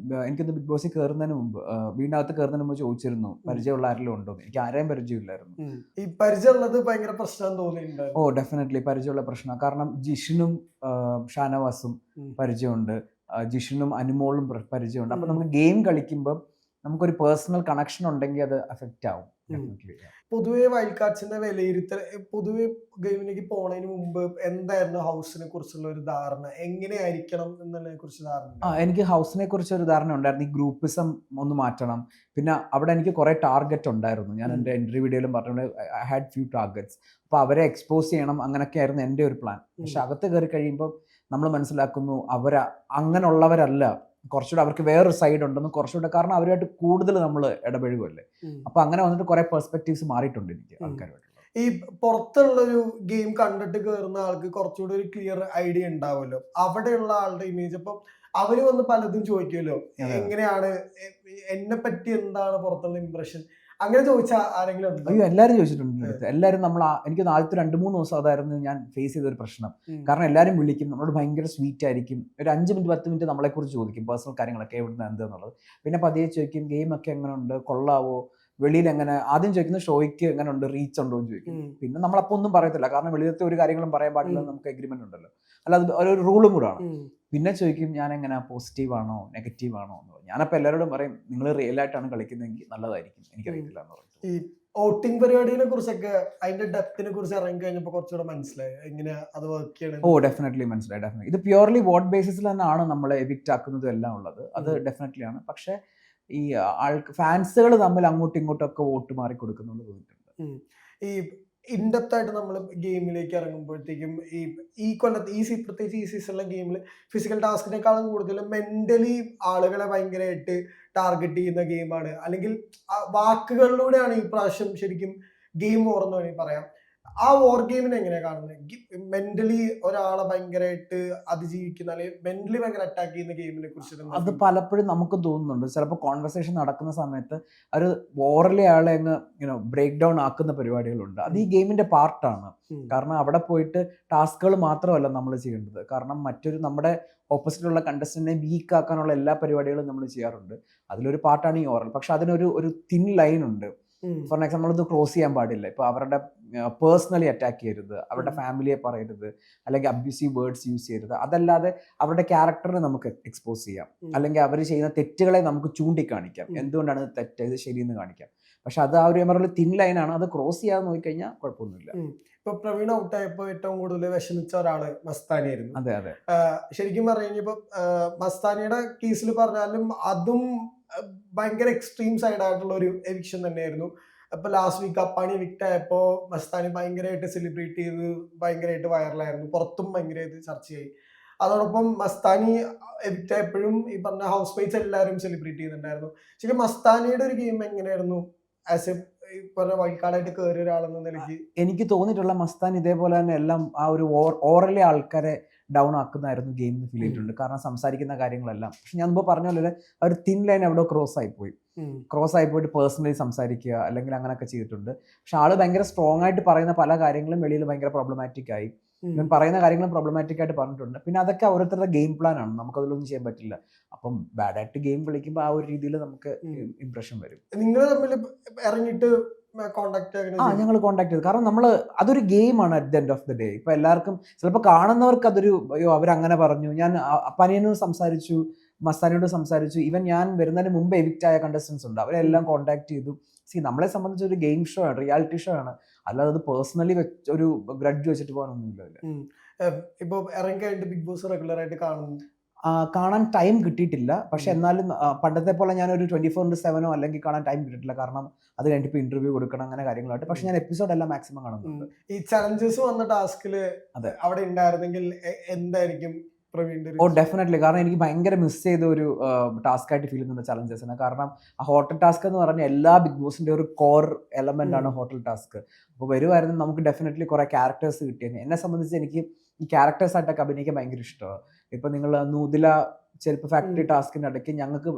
എനിക്കത് ബിഗ് ബോസിൽ കയറുന്നതിന് മുമ്പ്, വീടിനകത്ത് കയറുന്നതിന് മുമ്പ് ചോദിച്ചിരുന്നു പരിചയമുള്ള ആരെങ്കിലും ഉണ്ടോ. എനിക്ക് ആരെയും പരിചയമില്ലായിരുന്നു. ഈ പരിചയമുള്ളത് ഭയങ്കര പ്രശ്നം തോന്നിയിട്ടുണ്ടായിരുന്നു? ഓ ഡെഫിനറ്റ്ലി പരിചയമുള്ള പ്രശ്നമാണ്. കാരണം ജിഷിനും ഷാനവാസും പരിചയമുണ്ട്, ജിഷിനും അനുമോളും പരിചയമുണ്ട്. അപ്പൊ നമുക്ക് ഗെയിം കളിക്കുമ്പോൾ നമുക്കൊരു പേഴ്സണൽ കണക്ഷൻ ഉണ്ടെങ്കിൽ അത് അഫക്റ്റ് ആവും. പൊതുവെ വൈൽഡ് കാർഡ്സിന്റെ വിലയിരുത്തൽ, പൊതുവെ ഗെയിമിലേക്ക് പോണതിന് മുമ്പ് എന്തായിരുന്നു ഹൗസിനെ കുറിച്ചുള്ള ഒരു ധാരണ, എങ്ങനെയായിരിക്കണം എന്നതിനെ കുറിച്ച് ധാരണ? എനിക്ക് ഹൗസിനെ കുറിച്ച് ഒരു ധാരണ ഉണ്ടായിരുന്നു. ഈ ഗ്രൂപ്പിസം ഒന്ന് മാറ്റണം. പിന്നെ അവിടെ എനിക്ക് കുറെ ടാർഗറ്റ് ഉണ്ടായിരുന്നു. ഞാൻ എൻ്റെ എൻട്രി വീഡിയോയിലും പറഞ്ഞത് ഐ ഹാഡ് ഫ്യൂ ടാർഗറ്റ്സ്. അപ്പോൾ അവരെ എക്സ്പോസ് ചെയ്യണം, അങ്ങനെയൊക്കെ ആയിരുന്നു എൻ്റെ ഒരു പ്ലാൻ. പക്ഷെ അകത്ത് കയറി കഴിയുമ്പോൾ നമ്മൾ മനസ്സിലാക്കുന്നു അങ്ങനെയുള്ളവരല്ല, കുറച്ചുകൂടെ അവർക്ക് വേറൊരു സൈഡ് ഉണ്ടെന്ന്, കുറച്ചുകൂടെ, കാരണം അവരുമായിട്ട് കൂടുതൽ നമ്മൾ ഇടപഴകുമല്ലേ. അപ്പൊ അങ്ങനെ വന്നിട്ട് കുറെ പെർസ്പെക്റ്റീവ്സ് മാറിയിട്ടുണ്ട് എനിക്ക് ആൾക്കാരുമായിട്ട്. ഈ പുറത്തുള്ളൊരു ഗെയിം കണ്ടിട്ട് കയറുന്ന ആൾക്ക് കുറച്ചുകൂടി ഒരു ക്ലിയർ ഐഡിയ ഉണ്ടാവുമല്ലോ അവിടെയുള്ള ആളുടെ ഇമേജ്. അപ്പം അവര് വന്ന് പലതും ചോദിക്കുമല്ലോ, എങ്ങനെയാണ് എന്നെ പറ്റി, എന്താണ് പുറത്തുള്ള ഇംപ്രഷൻ, അങ്ങനെ ചോദിച്ചാൽ ആരെങ്കിലും ഉണ്ടോ? അയ്യോ, എല്ലാവരും ചോദിച്ചിട്ടുണ്ട്. എല്ലാവരും എനിക്ക് ആദ്യത്തെ 2-3 ദിവസം അതായിരുന്നു ഞാൻ ഫേസ് ചെയ്ത ഒരു പ്രശ്നം. കാരണം എല്ലാവരും വിളിക്കും, നമ്മളോട് ഭയങ്കര സ്വീറ്റ് ആയിരിക്കും, ഒരു 5 മിനിറ്റ് 10 മിനിറ്റ് നമ്മളെ കുറിച്ച് ചോദിക്കും, പേഴ്സണൽ കാര്യങ്ങളൊക്കെ എവിടുന്ന് എന്തെന്നുള്ളത്. പിന്നെ പതിയെ ചോദിക്കും ഗെയിമൊക്കെ എങ്ങനെ ഉണ്ട്, കൊള്ളാവോ, വെളിയിൽ എങ്ങനെ, ആദ്യം ചോദിക്കുന്ന ഷോയ്ക്ക് എങ്ങനെ ഉണ്ട്, റീച്ച് ഉണ്ടോ എന്ന് ചോദിക്കും. പിന്നെ നമ്മളപ്പോൾ ഒന്നും പറയത്തില്ല, കാരണം വെളിയിലത്തെ ഒരു കാര്യങ്ങളും പറയാൻ പാടില്ല, നമുക്ക് എഗ്രിമെന്റ് ഉണ്ടല്ലോ, അല്ല അത് ഒരു റൂളും കൂടാണ്. പിന്നെ ചോദിക്കും ഞാൻ എങ്ങനെ, പോസിറ്റീവ് ആണോ നെഗറ്റീവ് ആണോ എന്ന്. ഞാനപ്പോൾ എല്ലാവരോടും പറയും നിങ്ങൾ റിയൽ ആയിട്ടാണ് കളിക്കുന്നതെങ്കിൽ നല്ലതായിരിക്കും, എനിക്കറിയത്തില്ല എന്ന് പറയും. ഈ വോട്ടിംഗ് പരിപാടിനെ കുറിച്ചൊക്കെ അതിന്റെ ഡെപ്തിനെ കുറിച്ച് ഇറങ്ങി കഴിഞ്ഞപ്പോൾ കുറച്ചുകൂടെ മനസ്സിലായി എങ്ങനെ അത് വർക്ക് ചെയ്യണം? ഓ ഡെഫിനറ്റ്ലി മനസ്സിലായി. ഇത് പ്യുവർലി വോട്ട് ബേസിസിൽ തന്നെയാണ് നമ്മളെ എവിക്റ്റ് ആക്കുന്നതും എല്ലാം ഉള്ളത്, അത് ഡെഫിനറ്റ്ലി ആണ്. പക്ഷെ ഈ ഫാൻസുകൾ തമ്മിൽ അങ്ങോട്ടും ഇങ്ങോട്ടും ഒക്കെ വോട്ട് മാറി കൊടുക്കുന്നുണ്ട് തോന്നിയിട്ടുണ്ട്. ഈ ഇൻഡെപ്ത് ആയിട്ട് നമ്മൾ ഗെയിമിലേക്ക് ഇറങ്ങുമ്പോഴത്തേക്കും ഈ കൊല്ലത്ത് പ്രത്യേകിച്ച് ഈ സീസണിലെ ഗെയിമിൽ ഫിസിക്കൽ ടാസ്കിനേക്കാളും കൂടുതൽ മെന്റലി ആളുകളെ ഭയങ്കരമായിട്ട് ടാർഗറ്റ് ചെയ്യുന്ന ഗെയിമാണ്, അല്ലെങ്കിൽ വാക്കുകളിലൂടെയാണ് ഈ പ്രാവശ്യം ശരിക്കും ഗെയിം ഓർന്ന് വേണമെങ്കിൽ പറയാം. ആ വോർ ഗെയിമിനെ എങ്ങനെയാ കാണുന്നത്? മെന്റലി ഒരാളെ ഭയങ്കരമായിട്ട് അതിജീവിക്കുന്ന അല്ലെങ്കിൽ മെന്റലി ഭയങ്കര അറ്റാക്ക് ചെയ്യുന്ന ഗെയിമിനെ കുറിച്ച് അത് പലപ്പോഴും നമുക്ക് തോന്നുന്നുണ്ട്. ചിലപ്പോൾ കോൺവെർസേഷൻ നടക്കുന്ന സമയത്ത് ഒരു ഓറലി ആളെ അങ്ങ് ബ്രേക്ക് ഡൗൺ ആക്കുന്ന പരിപാടികളുണ്ട്. അത് ഈ ഗെയിമിന്റെ പാർട്ടാണ്. കാരണം അവിടെ പോയിട്ട് ടാസ്കുകൾ മാത്രമല്ല നമ്മൾ ചെയ്യേണ്ടത്. കാരണം മറ്റൊരു നമ്മുടെ ഓപ്പോസിറ്റുള്ള കണ്ടസ്റ്റന്റിനെ വീക്ക് ആക്കാനുള്ള എല്ലാ പരിപാടികളും നമ്മൾ ചെയ്യാറുണ്ട്. അതിലൊരു പാർട്ടാണ് ഈ ഓറൽ. പക്ഷെ അതിനൊരു തിൻ ലൈൻ ഉണ്ട്. ഫോർ എക്സാമ്പിൾ ഇത് ക്രോസ് ചെയ്യാൻ പാടില്ല. ഇപ്പൊ അവരുടെ പേഴ്സണലി അറ്റാക്ക് ചെയ്യരുത്, അവരുടെ ഫാമിലിയെ പറയരുത്, അല്ലെങ്കിൽ അബ്യൂസീവ് വേർഡ്സ് യൂസ് ചെയ്യരുത്. അതല്ലാതെ അവരുടെ ക്യാരക്ടറിനെ നമുക്ക് എക്സ്പോസ് ചെയ്യാം, അല്ലെങ്കിൽ അവർ ചെയ്യുന്ന തെറ്റുകളെ നമുക്ക് ചൂണ്ടിക്കാണിക്കാം. എന്തുകൊണ്ടാണ് ഇത് തെറ്റ്, ഇത് ശരിയെന്ന് കാണിക്കാം. പക്ഷെ അത് ആ ഒരു എമറൽ തിൻ ലൈനാണ്. അത് ക്രോസ് ചെയ്യാതെ നോക്കിക്കഴിഞ്ഞാൽ കുഴപ്പമൊന്നുമില്ല. ഇപ്പൊ പ്രവീൺ ഔട്ടായപ്പോ ഏറ്റവും കൂടുതൽ വിഷമിച്ച ഒരാള് മസ്താനിയായിരുന്നു. അതെ അതെ. ശരിക്കും പറഞ്ഞു കഴിഞ്ഞപ്പോ മസ്താനിയുടെ കേസിൽ പറഞ്ഞാലും അതും ഭയങ്കര എക്സ്ട്രീം സൈഡ് ആയിട്ടുള്ള ഒരു എവിക്ഷൻ തന്നെയായിരുന്നു. അപ്പൊ ലാസ്റ്റ് വീക്ക് അപ്പാണി എവിക്റ്റ് ആയപ്പോ മസ്താനി ഭയങ്കരമായിട്ട് സെലിബ്രേറ്റ് ചെയ്ത് ഭയങ്കരമായിട്ട് വൈറലായിരുന്നു, പുറത്തും ഭയങ്കരമായിട്ട് ചർച്ചയായി. അതോടൊപ്പം മസ്താനി എവിക്റ്റ് ആയപ്പോഴും ഈ പറഞ്ഞ ഹൗസ് മേറ്റ്സ് എല്ലാവരും സെലിബ്രേറ്റ് ചെയ്യുന്നുണ്ടായിരുന്നു. ശരിക്കും മസ്താനിയുടെ ഒരു ഗെയിം എങ്ങനെയായിരുന്നു ആസ് എ വൈൽഡ് കാർഡായിട്ട് കയറിയ ഒരാളെന്ന നിലയ്ക്ക്? എനിക്ക് തോന്നിയിട്ടുള്ള മസ്താൻ ഇതേപോലെ തന്നെ എല്ലാം ആ ഒരു ഓറലി ആൾക്കാരെ ഡൗൺ ആക്കുന്നതായിരുന്നു ഗെയിം എന്ന് ഫീൽ ചെയ്തിട്ടുണ്ട്. കാരണം സംസാരിക്കുന്ന കാര്യങ്ങളെല്ലാം. പക്ഷെ ഞാൻ മുമ്പ് പറഞ്ഞ പോലെ ആ ഒരു തിൻ ലൈൻ എവിടെ ക്രോസ് ആയി പോയിട്ട് പേഴ്സണലി സംസാരിക്കുക അല്ലെങ്കിൽ അങ്ങനെയൊക്കെ ചെയ്തിട്ടുണ്ട്. പക്ഷെ ആള് ഭയങ്കര സ്ട്രോങ് ആയിട്ട് പറയുന്ന പല കാര്യങ്ങളും വെളിയിൽ ഭയങ്കര പ്രോബ്ലമാറ്റിക് ആയി. ഞാൻ പറയുന്ന കാര്യങ്ങളും പ്രോബ്ലമാറ്റിക് ആയിട്ട് പറഞ്ഞിട്ടുണ്ട്. പിന്നെ അതൊക്കെ ഓരോരുത്തരുടെ ഗെയിം പ്ലാൻ ആണ്, നമുക്കതിലൊന്നും ചെയ്യാൻ പറ്റില്ല. അപ്പം ബാഡായിട്ട് ഗെയിം കളിക്കുമ്പോൾ ആ ഒരു രീതിയിൽ നമുക്ക് ഇംപ്രഷൻ വരും. നിങ്ങൾ തമ്മിൽ ഇറങ്ങിയിട്ട് ഞങ്ങൾ കോൺടാക്ട് ചെയ്തു. കാരണം നമ്മൾ അതൊരു ഗെയിമാണ് at the end of the day. ഇപ്പൊ എല്ലാവർക്കും ചിലപ്പോൾ കാണുന്നവർക്ക് അതൊരു അയ്യോ അവരങ്ങനെ പറഞ്ഞു. ഞാൻ പനിയനോട് സംസാരിച്ചു, മസ്താനിയോട് സംസാരിച്ചു. ഈവൻ ഞാൻ വരുന്നതിന് മുമ്പ് എവിക്റ്റ് ആയ കണ്ടസ്റ്റൻസ് ഉണ്ട്, അവരെല്ലാം കോൺടാക്ട് ചെയ്തു. നമ്മളെ സംബന്ധിച്ച് ഒരു ഗെയിം ഷോ ആണ്, റിയാലിറ്റി ഷോ ആണ്. അല്ലാതെ അത് പേഴ്സണലി ഒരു ഗ്രഡ്ജ് വെച്ചിട്ട് പോകാനൊന്നുമില്ല. ഇപ്പൊ ഇറങ്ങി കഴിഞ്ഞിട്ട് ബിഗ് ബോസ് റെഗുലർ ആയിട്ട് കാണാൻ ടൈം കിട്ടിയിട്ടില്ല. പക്ഷെ എന്നാലും പണ്ടത്തെ പോലെ ഞാനൊരു 24/7 അല്ലെങ്കിൽ കാണാൻ ടൈം കിട്ടിയിട്ടില്ല. കാരണം അത് കഴിഞ്ഞിട്ട് ഇപ്പൊ ഇന്റർവ്യൂ കൊടുക്കണം, അങ്ങനെ കാര്യങ്ങളായിട്ട്. പക്ഷെ ഞാൻ എപ്പിസോഡ് എല്ലാം മാക്സിമം കാണുന്നുണ്ട്. ഈ ചലഞ്ചസ് വന്ന ടാസ്കില് അവിടെ ഉണ്ടായിരുന്നെങ്കിൽ എന്തായിരിക്കും? ഡെഫിനറ്റ്ലി. കാരണം എനിക്ക് ഭയങ്കര മിസ് ചെയ്ത ഒരു ടാസ്ക് ആയിട്ട് ഫീൽ ചെയ്യുന്നുണ്ട് ചലഞ്ചസിന്. കാരണം ആ ഹോട്ടൽ ടാസ്ക് എന്ന് പറഞ്ഞാൽ എല്ലാ ബിഗ് ബോസിന്റെ ഒരു കോർ എലമെന്റ് ആണ് ഹോട്ടൽ ടാസ്ക്. അപ്പോൾ വരുമായിരുന്നു നമുക്ക് ഡെഫിനറ്റ്ലി കുറെ ക്യാരക്ടേഴ്സ് കിട്ടിയത്. എന്നെ സംബന്ധിച്ച് എനിക്ക് ഈ ക്യാരക്ടേഴ്സ് ആയിട്ടൊക്കെ അഭിനയിക്കാൻ ഭയങ്കര ഇഷ്ടമാണ്. ഇപ്പൊ നിങ്ങൾ നൂതില ചെരുപ്പ് ഫാക്ടറി ടാസ്കിന്റെ ഇടയ്ക്ക് ഞങ്ങൾക്ക്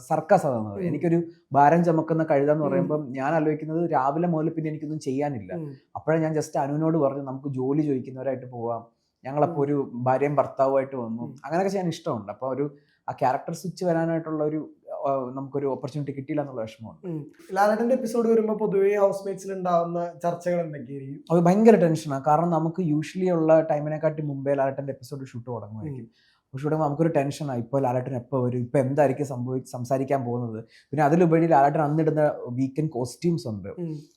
സർക്കസ് തന്നത്. എനിക്കൊരു ഭാരം ചുമക്കുന്ന കഴുതെന്ന് പറയുമ്പോൾ ഞാൻ ആലോചിക്കുന്നത് രാവിലെ മുതൽ പിന്നെ എനിക്കൊന്നും ചെയ്യാനില്ല. അപ്പോഴേ ഞാൻ ജസ്റ്റ് അനുവിനോട് പറഞ്ഞു നമുക്ക് ജോലി ചോദിക്കുന്നവരായിട്ട് പോവാം, ഞങ്ങളപ്പോൾ ഒരു ഭാര്യയും ഭർത്താവുമായിട്ട് വന്നു, അങ്ങനെയൊക്കെ ചെയ്യാൻ ഇഷ്ടമുണ്ട്. അപ്പോൾ ആ ക്യാരക്ടർ സ്വിച്ച് വരാനായിട്ടുള്ള നമുക്കൊരു ഓപ്പർച്യൂണിറ്റി കിട്ടിയില്ല എന്നുള്ള വിഷമമുണ്ട്. ലാലേട്ടന്റെ എപ്പിസോഡ് വരുമ്പോൾ പൊതുവേ ഹൗസ് മേറ്റ്സിൽ ഉണ്ടാവുന്ന ചർച്ചകൾ എന്തൊക്കെയായിരിക്കും? അത് ഭയങ്കര ടെൻഷനാണ്. കാരണം നമുക്ക് യൂഷ്വലി ഉള്ള ടൈമിനെക്കാട്ടി മുമ്പേ ലാലേട്ടന്റെ എപ്പിസോഡ് ഷൂട്ട് തുടങ്ങുമായിരിക്കും. ഷൂട്ട് നമുക്കൊരു ടെൻഷനാണ്, ഇപ്പോൾ ലാലേട്ടൻ എപ്പോൾ വരും, ഇപ്പോൾ എന്തായിരിക്കും സംസാരിക്കാൻ പോകുന്നത്. പിന്നെ അതിലുപരി ലാലേട്ടൻ അന്നിടുന്ന വീക്കെൻഡ് കോസ്റ്റ്യൂംസ് ഉണ്ട്,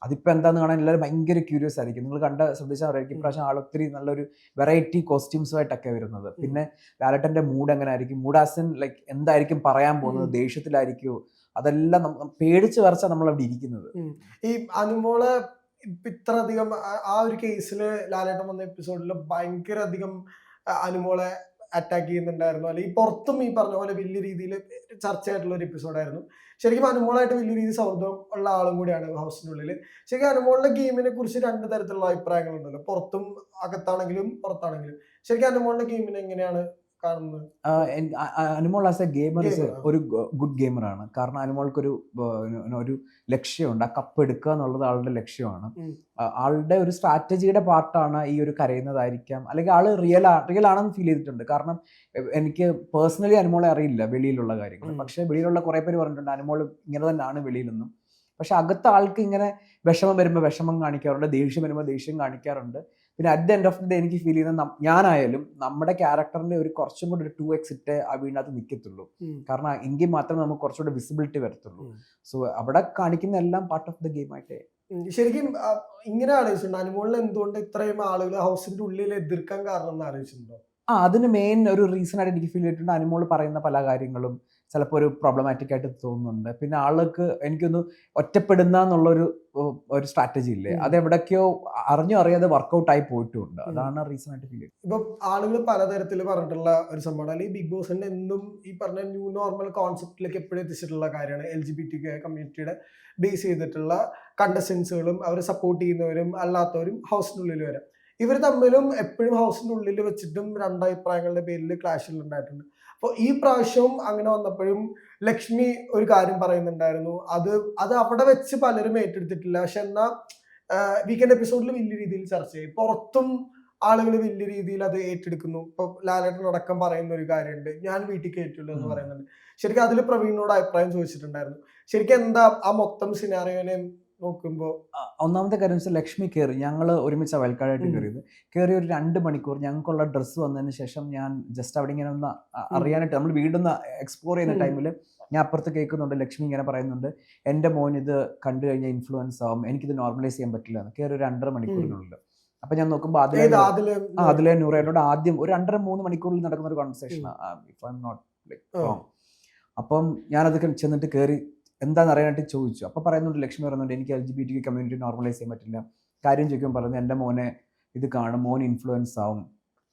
അതിപ്പോൾ എന്താന്ന് കാണാൻ എല്ലാവരും ഭയങ്കര ക്യൂരിയസ് ആയിരിക്കും. നിങ്ങൾ ശ്രദ്ധിച്ചാൽ ഇപ്രാവശ്യം ആളൊത്തിരി നല്ലൊരു വെറൈറ്റി കോസ്റ്റ്യൂംസുമായിട്ടൊക്കെ വരുന്നത്. പിന്നെ ലാലേട്ടന്റെ മൂഡ് എങ്ങനെ ആയിരിക്കും, മൂഡ് ആസ് ഇൻ ലൈക്ക് എന്തായിരിക്കും പറയാൻ പോകുന്നത്, ദേഷ്യത്തിലായിരിക്കുമോ, അതെല്ലാം പേടിച്ച് വരച്ചാൽ നമ്മൾ അവിടെ ഇരിക്കുന്നത്. ഈ അനുമോളെ ഇത്ര അധികം ആ ഒരു കേസില് ലാലേട്ടൻ വന്ന എപ്പിസോഡിൽ ഭയങ്കര അധികം അനുമോളെ അറ്റാക്ക് ചെയ്യുന്നുണ്ടായിരുന്നു, അല്ലെങ്കിൽ പുറത്തും ഈ പറഞ്ഞ പോലെ വലിയ രീതിയിൽ ചർച്ചയായിട്ടുള്ള ഒരു എപ്പിസോഡായിരുന്നു. ശരിക്കും അനുമോളായിട്ട് വലിയ രീതിയിൽ സൗഹൃദം ഉള്ള ആളും കൂടിയാണ് ഹൗസിനുള്ളിൽ. ശരിക്കും അനുമോളുടെ ഗെയിമിനെ കുറിച്ച് രണ്ട് തരത്തിലുള്ള അഭിപ്രായങ്ങളുണ്ടല്ലോ, പുറത്തും അകത്താണെങ്കിലും പുറത്താണെങ്കിലും. ശരിക്കും അനുമോളുടെ ഗെയിമിനെ എങ്ങനെയാണ് കാണുന്നത്? അനുമോൾ ആസ് എ ഗെയിമർ ഒരു ഗുഡ് ഗെയിമറാണ്. കാരണം അനുമോൾക്കൊരു ഒരു ലക്ഷ്യമുണ്ട്, ആ കപ്പ് എടുക്കുക എന്നുള്ളത് ആളുടെ ലക്ഷ്യമാണ്. ആളുടെ ഒരു സ്ട്രാറ്റജിയുടെ പാർട്ടാണ് ഈ ഒരു കരയുന്നതായിരിക്കാം, അല്ലെങ്കിൽ ആള് റിയൽ ആണെന്ന് ഫീൽ ചെയ്തിട്ടുണ്ട്. കാരണം എനിക്ക് പേഴ്സണലി അനുമോളെ അറിയില്ല വെളിയിലുള്ള കാര്യങ്ങൾ, പക്ഷെ വെളിയിലുള്ള കുറെ പേര് പറഞ്ഞിട്ടുണ്ട് അനുമോൾ ഇങ്ങനെ തന്നെയാണ് വെളിയിലൊന്നും. പക്ഷെ അകത്ത ആൾക്ക് ഇങ്ങനെ വിഷമം വരുമ്പോൾ വിഷമം കാണിക്കാറുണ്ട്, ദേഷ്യം വരുമ്പോൾ ദേഷ്യം കാണിക്കാറുണ്ട്. പിന്നെ at the end of the day എനിക്ക് ഫീൽ ചെയ്യുന്നത് ഞാനായാലും നമ്മുടെ ക്യാരക്ടറിന്റെ ഒരു കുറച്ചും കൂടി ഒരു 2x ഇട്ട് ആ വീടിനകത്ത് നിൽക്കത്തുള്ളൂ. കാരണം എങ്കിൽ മാത്രമേ നമുക്ക് കുറച്ചുകൂടെ വിസിബിലിറ്റി വരത്തുള്ളൂ. സോ അവിടെ കാണിക്കുന്ന എല്ലാം പാർട്ട് ഓഫ് ദ ഗെയിം ആയിട്ട്. ശരിക്കും ഇങ്ങനെ ആലോചിച്ചിട്ടുണ്ട് അനുമോളിൽ എന്തുകൊണ്ട് ഇത്രയും ആളുകൾ ഹൗസിന്റെ ഉള്ളിൽ എതിർക്കാൻ കാരണം എന്ന് ആലോചിച്ചിട്ടുണ്ടോ? അതിന് മെയിൻ ഒരു റീസൺ ആയിട്ട് എനിക്ക് ഫീൽ ചെയ്തിട്ടുണ്ട് അനുമോൾ പറയുന്ന പല കാര്യങ്ങളും. ചിലപ്പോൾ ഒരു പ്രോബ്ലമാറ്റിക് ആയിട്ട് തോന്നുന്നുണ്ട്. പിന്നെ ആൾക്ക് എനിക്കൊന്ന് ഒറ്റപ്പെടുന്ന എന്നുള്ളൊരു ഒരു സ്ട്രാറ്റജി ഇല്ലേ, അതെവിടൊക്കെയോ അറിഞ്ഞോ അറിയാതെ വർക്കൗട്ട് ആയി പോയിട്ടുണ്ട്. അതാണ് റീസൺ ആയിട്ട് ഫീൽ ചെയ്തത്. ഇപ്പം ആളുകൾ പലതരത്തിൽ പറഞ്ഞിട്ടുള്ള ഒരു സംഭവമാണ്, അല്ലെങ്കിൽ ബിഗ് ബോസിന്റെ എന്നും ഈ പറഞ്ഞ ന്യൂ നോർമൽ കോൺസെപ്റ്റിലേക്ക് എപ്പോഴും എത്തിച്ചിട്ടുള്ള കാര്യമാണ് LGBTQ കമ്മ്യൂണിറ്റിയുടെ ബേസ് ചെയ്തിട്ടുള്ള കണ്ടസ്റ്റൻസുകളും അവരെ സപ്പോർട്ട് ചെയ്യുന്നവരും അല്ലാത്തവരും ഹൗസിനുള്ളിൽ വരെ ഇവർ തമ്മിലും എപ്പോഴും ഹൗസിന്റെ ഉള്ളിൽ വെച്ചിട്ടും രണ്ടഭിപ്രായങ്ങളുടെ പേരിൽ ക്ലാഷുകൾ ഉണ്ടായിട്ടുണ്ട്. അപ്പോൾ ഈ പ്രാവശ്യവും അങ്ങനെ വന്നപ്പോഴും ലക്ഷ്മി ഒരു കാര്യം പറയുന്നുണ്ടായിരുന്നു, അത് അവിടെ വെച്ച് പലരും ഏറ്റെടുത്തിട്ടില്ല. പക്ഷെ എന്നാൽ വീക്കെൻഡ് എപ്പിസോഡിൽ വലിയ രീതിയിൽ ചർച്ച ചെയ്യും, പുറത്തും ആളുകൾ വലിയ രീതിയിൽ അത് ഏറ്റെടുക്കുന്നു. ഇപ്പൊ ലാലേട്ടനടക്കം പറയുന്ന ഒരു കാര്യമുണ്ട്, ഞാൻ വീട്ടിൽ കയറ്റുള്ളൂ എന്ന് പറയുന്നുണ്ട്. ശരിക്കും അതിൽ പ്രവീണിനോട് അഭിപ്രായം ചോദിച്ചിട്ടുണ്ടായിരുന്നു. ശരിക്കും എന്താ ആ മൊത്തം സിനാറിയോനെ നോക്കുമ്പോൾ? ഒന്നാമത്തെ കാര്യം വെച്ചാൽ ലക്ഷ്മി കയറി, ഞങ്ങൾ ഒരുമിച്ച് വയൽക്കാടായിട്ട് കയറിയത്. കയറി ഒരു 2 മണിക്കൂർ ഞങ്ങൾക്കുള്ള ഡ്രസ്സ് വന്നതിന് ശേഷം ഞാൻ ജസ്റ്റ് അവിടെ ഇങ്ങനെ ഒന്ന് അറിയാനായിട്ട് നമ്മൾ വീടൊന്ന് എക്സ്പ്ലോർ ചെയ്യുന്ന ടൈമിൽ ഞാൻ അപ്പുറത്ത് കേൾക്കുന്നുണ്ട്, ലക്ഷ്മി ഇങ്ങനെ പറയുന്നുണ്ട്, എൻ്റെ മോൻ ഇത് കണ്ടു കഴിഞ്ഞാൽ ഇൻഫ്ലുവൻസ് ആവും, എനിക്കിത് നോർമലൈസ് ചെയ്യാൻ പറ്റില്ല എന്ന്. കയറി ഒരു 2.5 മണിക്കൂറിനുള്ളിൽ. അപ്പൊ ഞാൻ നോക്കുമ്പോൾ അതിലെ നൂറേനോട് ആദ്യം ഒരു 2.5-3 മണിക്കൂറിൽ നടക്കുന്ന ഒരു conversation, if I'm not like wrong. അപ്പം ഞാനത് ചെന്നിട്ട് കയറി എന്താണെന്ന് അറിയാനായിട്ട് ചോദിച്ചു. അപ്പോൾ പറയുന്നുണ്ട്, ലക്ഷ്മി പറയുന്നുണ്ട്, എനിക്ക് LGBTQ കമ്മ്യൂണിറ്റി നോർമലൈസ് ചെയ്യാൻ പറ്റില്ല. കാര്യം ചോദിക്കുമ്പോൾ പറയുന്നത്, എൻ്റെ മോനെ ഇത് കാണും, മോൻ ഇൻഫ്ലുവൻസ് ആവും,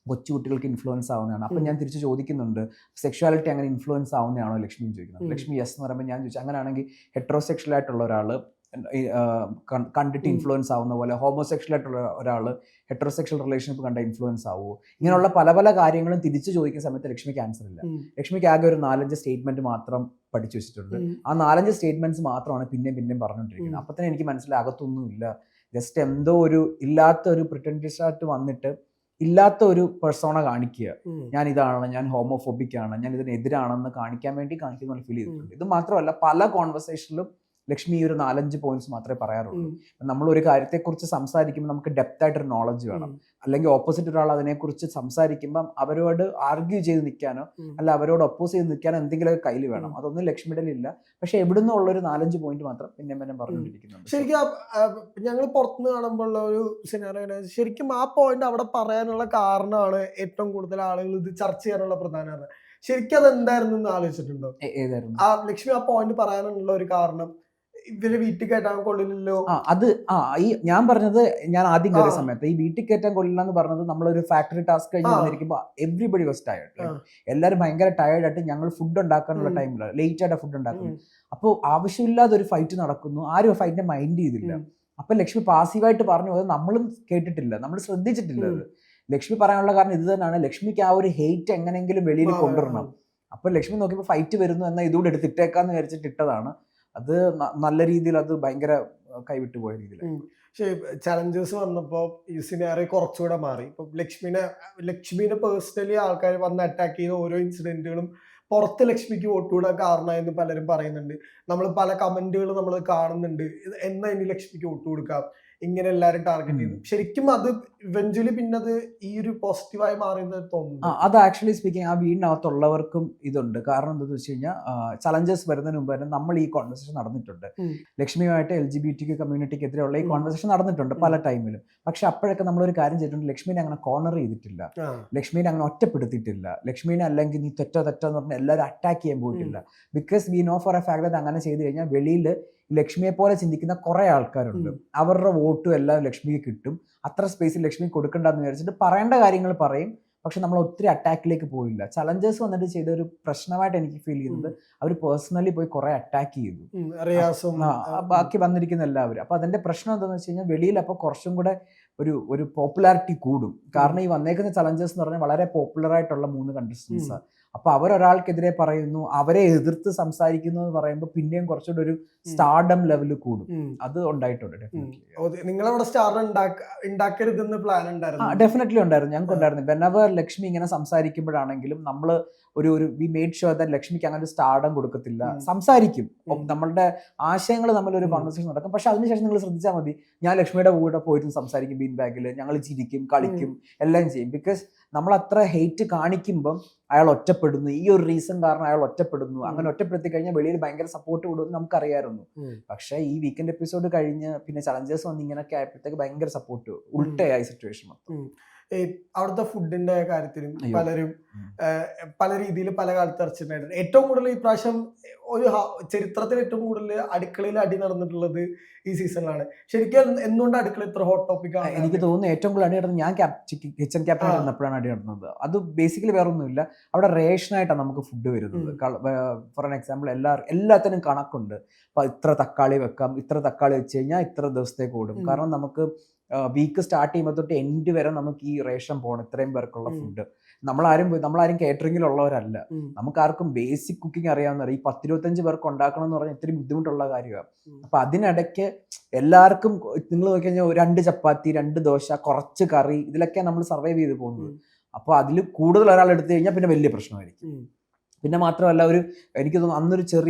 കൊച്ചുകുട്ടികൾക്ക് ഇൻഫ്ലുവൻസ് ആവുന്നതാണ്. അപ്പം ഞാൻ തിരിച്ച് ചോദിക്കുന്നുണ്ട്, സെക്ഷുവാലിറ്റി അങ്ങനെ ഇൻഫ്ലുവൻസ് ആവുന്നതാണോ ലക്ഷ്മി എന്ന് ചോദിക്കുന്നത്. ലക്ഷ്മി യെസ് എന്ന് പറയുമ്പോൾ ഞാൻ ചോദിച്ചു, അങ്ങനെയാണെങ്കിൽ ഹെട്രോസെക്ഷൽ ആയിട്ടുള്ള ഒരാൾ കണ്ടിട്ട് ഇൻഫ്ലുവൻസ് ആവുന്ന പോലെ ഹോമോസെക്ഷൽ ആയിട്ടുള്ള ഒരാൾ ഹെട്രോസെക്ഷൽ റിലേഷൻഷിപ്പ് കണ്ട ഇൻഫ്ലുവൻസ് ആവുമോ? ഇങ്ങനെയുള്ള പല പല കാര്യങ്ങളും തിരിച്ചു ചോദിക്കുന്ന സമയത്ത് ലക്ഷ്മിക്ക് ആൻസർ ഇല്ല. ലക്ഷ്മിക്ക് ആകെ ഒരു 4-5 സ്റ്റേറ്റ്മെന്റ് മാത്രം പഠിച്ചു വെച്ചിട്ടുണ്ട്. ആ 4-5 സ്റ്റേറ്റ്മെന്റ്സ് മാത്രമാണ് പിന്നെയും പറഞ്ഞുകൊണ്ടിരിക്കുന്നത്. അപ്പൊ തന്നെ എനിക്ക് മനസ്സിലായി അകത്തൊന്നുമില്ല, ജസ്റ്റ് എന്തോ ഒരു ഇല്ലാത്ത ഒരു പ്രിറ്റൻഷ്യസ് ആയിട്ട് വന്നിട്ട് ഇല്ലാത്ത ഒരു പെർസോണ കാണിക്കുക, ഞാൻ ഇതാണ്, ഞാൻ ഹോമോഫോബിക് ആണ്, ഞാൻ ഇതിനെതിരാണെന്ന് കാണിക്കാൻ വേണ്ടി കാണിക്കുന്ന ഫീൽ ചെയ്തിട്ടുണ്ട്. ഇത് മാത്രമല്ല, പല കോൺവെർസേഷനിലും ലക്ഷ്മി ഈ ഒരു 4-5 പോയിന്റ്സ് മാത്രമേ പറയാറുള്ളൂ. നമ്മൾ ഒരു കാര്യത്തെക്കുറിച്ച് സംസാരിക്കുമ്പോൾ നമുക്ക് ഡെപ്ത് ആയിട്ടൊരു നോളജ് വേണം. അല്ലെങ്കിൽ ഓപ്പോസിറ്റ് ഒരാൾ അതിനെക്കുറിച്ച് സംസാരിക്കുമ്പം അവരോട് ആർഗ്യൂ ചെയ്ത് നിൽക്കാനോ അല്ല അവരോട് ഒപ്പോസ് ചെയ്ത് നിൽക്കാനോ എന്തെങ്കിലുമൊക്കെ കയ്യിൽ വേണം. അതൊന്നും ലക്ഷ്മിയുടെ ഇല്ല. പക്ഷെ എവിടുന്ന് ഉള്ള ഒരു 4-5 പോയിന്റ് മാത്രം പിന്നെ പറഞ്ഞുകൊണ്ടിരിക്കുന്നുണ്ട്. ശരിക്കും ഞങ്ങൾ പുറത്തുനിന്ന് കാണുമ്പോൾ ഉള്ള ഒരു സിനാറിയോ, ശരിക്കും ആ പോയിന്റ് അവിടെ പറയാനുള്ള കാരണമാണ് ഏറ്റവും കൂടുതൽ ആളുകൾ ഇത് ചർച്ച ചെയ്യാനുള്ള പ്രധാന കാരണം. ശരിക്കും അത് എന്തായിരുന്നു എന്ന് ആലോചിച്ചിട്ടുണ്ടോ? ഏതായിരുന്നു ആ ലക്ഷ്മി ആ പോയിന്റ് പറയാനുള്ള ഒരു കാരണം? ഇവര് വീട്ടിൽ കയറ്റാൻ കൊള്ളില്ലല്ലോ. ഈ ഞാൻ പറഞ്ഞത്, ഞാൻ ആദ്യം കയറിയ സമയത്ത് ഈ വീട്ടിൽ കയറ്റാൻ കൊള്ളില്ല എന്ന് പറഞ്ഞത്, നമ്മളൊരു ഫാക്ടറി ടാസ്ക് കഴിഞ്ഞ് വന്നിരിക്കുമ്പോൾ എവ്രിബഡി വാസ് ടയർഡ്. എല്ലാവരും ഭയങ്കര ടയർഡ് ആയിട്ട് ഞങ്ങൾ ഫുഡ് ഉണ്ടാക്കാനുള്ള ടൈമിലാണ്, ലേറ്റ് ആയിട്ട് ഫുഡ് ഉണ്ടാക്കുന്നു. അപ്പോൾ ആവശ്യമില്ലാതെ ഒരു ഫൈറ്റ് നടക്കുന്നു, ആരും ആ ഫൈറ്റിനെ മൈൻഡ് ചെയ്തില്ല. അപ്പൊ ലക്ഷ്മി പാസീവായിട്ട് പറഞ്ഞു, അത് നമ്മളും കേട്ടിട്ടില്ല, നമ്മൾ ശ്രദ്ധിച്ചിട്ടില്ല. അത് ലക്ഷ്മി പറയാനുള്ള കാരണം ഇത് തന്നെയാണ്, ലക്ഷ്മിക്ക് ആ ഒരു ഹെയ്റ്റ് എങ്ങനെയെങ്കിലും വെളിയിൽ കൊണ്ടുവരണം. അപ്പൊ ലക്ഷ്മി നോക്കിയപ്പോൾ ഫൈറ്റ് വരുന്നു എന്നാൽ ഇതുകൂടെ എടുത്തിട്ടേക്കാന്ന് വിചാരിച്ചിട്ട് ഇട്ടതാണ്. അത് നല്ല രീതിയിൽ അത് ഭയങ്കര കൈവിട്ടു പോയ രീതിയിലാണ്. പക്ഷേ ചലഞ്ചേഴ്സ് വന്നപ്പോൾ ഈ സിനാറിയോ കുറച്ചുകൂടെ മാറി. ഇപ്പം ലക്ഷ്മിനെ പേഴ്സണലി ആൾക്കാർ വന്ന് അറ്റാക്ക് ചെയ്യുന്ന ഓരോ ഇൻസിഡന്റുകളും പുറത്ത് ലക്ഷ്മിക്ക് വോട്ടുകൂടാൻ കാരണമായെന്ന് പലരും പറയുന്നുണ്ട്. നമ്മൾ പല കമന്റുകൾ നമ്മൾ കാണുന്നുണ്ട്, എന്നാ ഇനി ലക്ഷ്മിക്ക് വോട്ട് കൊടുക്കാം, ഇങ്ങനെ എല്ലാവരും ടാർഗറ്റ് ചെയ്തു. ശരിക്കും അത് ഇവഞ്ച്വലി പിന്നെ അത് ഈ ഒരു പോസിറ്റീവായി മാറിയെന്ന് തോന്നുന്നു. അത് ആക്ച്വലി സ്പീക്കിംഗ് ആ വീടിനകത്തുള്ളവർക്കും ഇതുണ്ട്. കാരണം എന്താണെന്ന് വെച്ച് കഴിഞ്ഞാൽ ചലഞ്ചേഴ്സ് വരുന്നതിന് മുമ്പ് തന്നെ നമ്മൾ ഈ കോൺവെർസേഷൻ നടന്നിട്ടുണ്ട്. ലക്ഷ്മിയുമായിട്ട് LGBTQ കമ്മ്യൂണിറ്റിക്കെതിരെയുള്ള ഈ കോൺവെർസേഷൻ നടന്നിട്ടുണ്ട് പല ടൈമിലും. പക്ഷെ അപ്പോഴൊക്കെ നമ്മളൊരു കാര്യം ചെയ്തിട്ടുണ്ട്, ലക്ഷ്മിനെ അങ്ങനെ കോർണർ ചെയ്തിട്ടില്ല, ലക്ഷ്മിനെ അങ്ങനെ ഒറ്റപ്പെടുത്തിയിട്ടില്ല. ലക്ഷ്മിനെ അല്ലെങ്കിൽ നീ തെറ്റോ എന്ന് പറഞ്ഞാൽ എല്ലാവരും അറ്റാക്ക് ചെയ്യാൻ പോയിട്ടില്ല. Because we know for a fact that അങ്ങനെ ചെയ്ത് കഴിഞ്ഞാൽ വെളിയിൽ ലക്ഷ്മിയെ പോലെ ചിന്തിക്കുന്ന കുറെ ആൾക്കാരുണ്ട്, അവരുടെ വോട്ടും എല്ലാം ലക്ഷ്മിക്ക് കിട്ടും. അത്ര സ്പേസിൽ ലക്ഷ്മി കൊടുക്കണ്ടെന്ന് വിചാരിച്ചിട്ട് പറയേണ്ട കാര്യങ്ങൾ പറയും. പക്ഷെ നമ്മൾ ഒത്തിരി അറ്റാക്കിലേക്ക് പോയില്ല. ചലഞ്ചേഴ്സ് വന്നിട്ട് ചെയ്ത ഒരു പ്രശ്നമായിട്ട് എനിക്ക് ഫീൽ ചെയ്യുന്നത്, അവർ പേഴ്സണലി പോയി കുറെ അറ്റാക്ക് ചെയ്തു ബാക്കി വന്നിരിക്കുന്ന എല്ലാവരും. അപ്പൊ അതിന്റെ പ്രശ്നം എന്താണെന്ന് വെച്ച് കഴിഞ്ഞാൽ, വെളിയിൽ അപ്പൊ കുറച്ചും കൂടെ ഒരു പോപ്പുലാരിറ്റി കൂടും. കാരണം ഈ വന്നേക്കുന്ന ചലഞ്ചേഴ്സ് എന്ന് പറഞ്ഞാൽ വളരെ പോപ്പുലർ ആയിട്ടുള്ള 3 കണ്ടസ്റ്റൻസ്. അപ്പൊ അവരൊരാൾക്കെതിരെ പറയുന്നു, അവരെ എതിർത്ത് സംസാരിക്കുന്നു എന്ന് പറയുമ്പോൾ പിന്നെയും കുറച്ചുകൂടെ ഒരു സ്റ്റാർഡം ലെവല് കൂടും. അത് ഉണ്ടായിട്ടുണ്ട്. നിങ്ങളവിടെ സ്റ്റാർ ഉണ്ടാക്കരുതെന്ന് പ്ലാൻ ഉണ്ടായിരുന്നു? ഡെഫിനറ്റ്ലി ഉണ്ടായിരുന്നു, ഞങ്ങൾക്ക് ഉണ്ടായിരുന്നു. വെനെവർ ലക്ഷ്മി ഇങ്ങനെ സംസാരിക്കുമ്പോഴാണെങ്കിലും നമ്മൾ ഒരു വി മെയ്ഡ് ഷുവർ ദാറ്റ് ലക്ഷ്മിക്ക് അങ്ങനെ ഒരു സ്റ്റാർഡം കൊടുക്കത്തില്ല. സംസാരിക്കും, നമ്മളുടെ ആശയങ്ങൾ തമ്മിലൊരു കോൺവെർസേഷൻ നടക്കും. പക്ഷെ അതിനുശേഷം നിങ്ങൾ ശ്രദ്ധിച്ചാൽ മതി, ഞാൻ ലക്ഷ്മിയുടെ കൂടെ പോയിട്ട് സംസാരിക്കും, ബീൻ ബാഗിൽ ഞങ്ങൾ ചിരിക്കും, കളിക്കും, എല്ലാം ചെയ്യും. ബിക്കോസ് നമ്മൾ അത്ര ഹെയ്റ്റ് കാണിക്കുമ്പം അയാൾ ഒറ്റപ്പെടുന്നു, ഈ ഒരു റീസൺ കാരണം അയാൾ ഒറ്റപ്പെടുന്നു. അങ്ങനെ ഒറ്റപ്പെടുത്തി കഴിഞ്ഞാൽ വെളിയിൽ ഭയങ്കര സപ്പോർട്ട് കൊടുക്കും നമുക്കറിയാമായിരുന്നു. പക്ഷെ ഈ വീക്കെൻഡ് എപ്പിസോഡ് കഴിഞ്ഞ് പിന്നെ ചലഞ്ചേഴ്സ് വന്ന് ഇങ്ങനെയൊക്കെ ആയപ്പോഴത്തേക്ക് ഭയങ്കര സപ്പോർട്ട്, ഉൾട്ടയായി സിറ്റുവേഷൻ മൊത്തം. ഈ അവിടുത്തെ ഫുഡിന്റെ കാര്യത്തിലും അയ്യോ. പലരും പല രീതിയിൽ പല കാലത്ത് ഇറച്ചിട്ടുണ്ടായിട്ടുണ്ട്. ഏറ്റവും കൂടുതൽ ഈ പ്രാവശ്യം ഒരു ചരിത്രത്തിൽ ഏറ്റവും കൂടുതൽ അടുക്കളയിൽ അടി നടന്നിട്ടുള്ളത് ഈ സീസണിലാണ്. ശരിക്കും എന്തുകൊണ്ട് അടുക്കള ഇത്ര ഹോട്ട് ടോപ്പിക് ആണ്? എനിക്ക് തോന്നുന്നു ഏറ്റവും കൂടുതൽ അടി നടന്നത് ഞാൻ കിച്ചൺ ക്യാപ്റ്റൻ ആയിരുന്നപ്പോഴാണ് അടി നടന്നത്. അത് ബേസിക്കലി വേറെ ഒന്നുമില്ല, അവിടെ റേഷനായിട്ടാണ് നമുക്ക് ഫുഡ് വരുന്നത്. ഫോർ ആൻ എക്സാമ്പിൾ എല്ലാത്തിനും കണക്കുണ്ട്. അപ്പൊ ഇത്ര തക്കാളി വെക്കാം, ഇത്ര തക്കാളി വെച്ച് കഴിഞ്ഞാൽ ഇത്ര ദിവസത്തേക്ക് ഓടും. കാരണം നമുക്ക് വീക്ക് സ്റ്റാർട്ട് ചെയ്യുമ്പോൾ തൊട്ട് എൻഡ് വരെ നമുക്ക് ഈ റേഷൻ പോകണം, ഇത്രയും പേർക്കുള്ള ഫുഡ്. നമ്മളാരും കേറ്ററിംഗിലുള്ളവരല്ല, നമുക്ക് ആർക്കും ബേസിക് കുക്കിംഗ് അറിയാവുന്നവർ. ഈ 10-25 പേർക്ക് ഉണ്ടാക്കണം എന്ന് പറഞ്ഞാൽ ഇത്തിരി ബുദ്ധിമുട്ടുള്ള കാര്യമാണ്. അപ്പൊ അതിനിടയ്ക്ക് എല്ലാവർക്കും നിങ്ങൾ നോക്കി കഴിഞ്ഞാൽ 2 ചപ്പാത്തി, 2 ദോശ, കുറച്ച് കറി, ഇതിലൊക്കെ നമ്മൾ സർവൈവ് ചെയ്ത് പോകുന്നത്. അപ്പോൾ അതിൽ കൂടുതൽ ഒരാൾ എടുത്തു കഴിഞ്ഞാൽ പിന്നെ വലിയ പ്രശ്നമായിരിക്കും. പിന്നെ മാത്രമല്ല, എനിക്ക് തോന്നുന്നു അന്നൊരു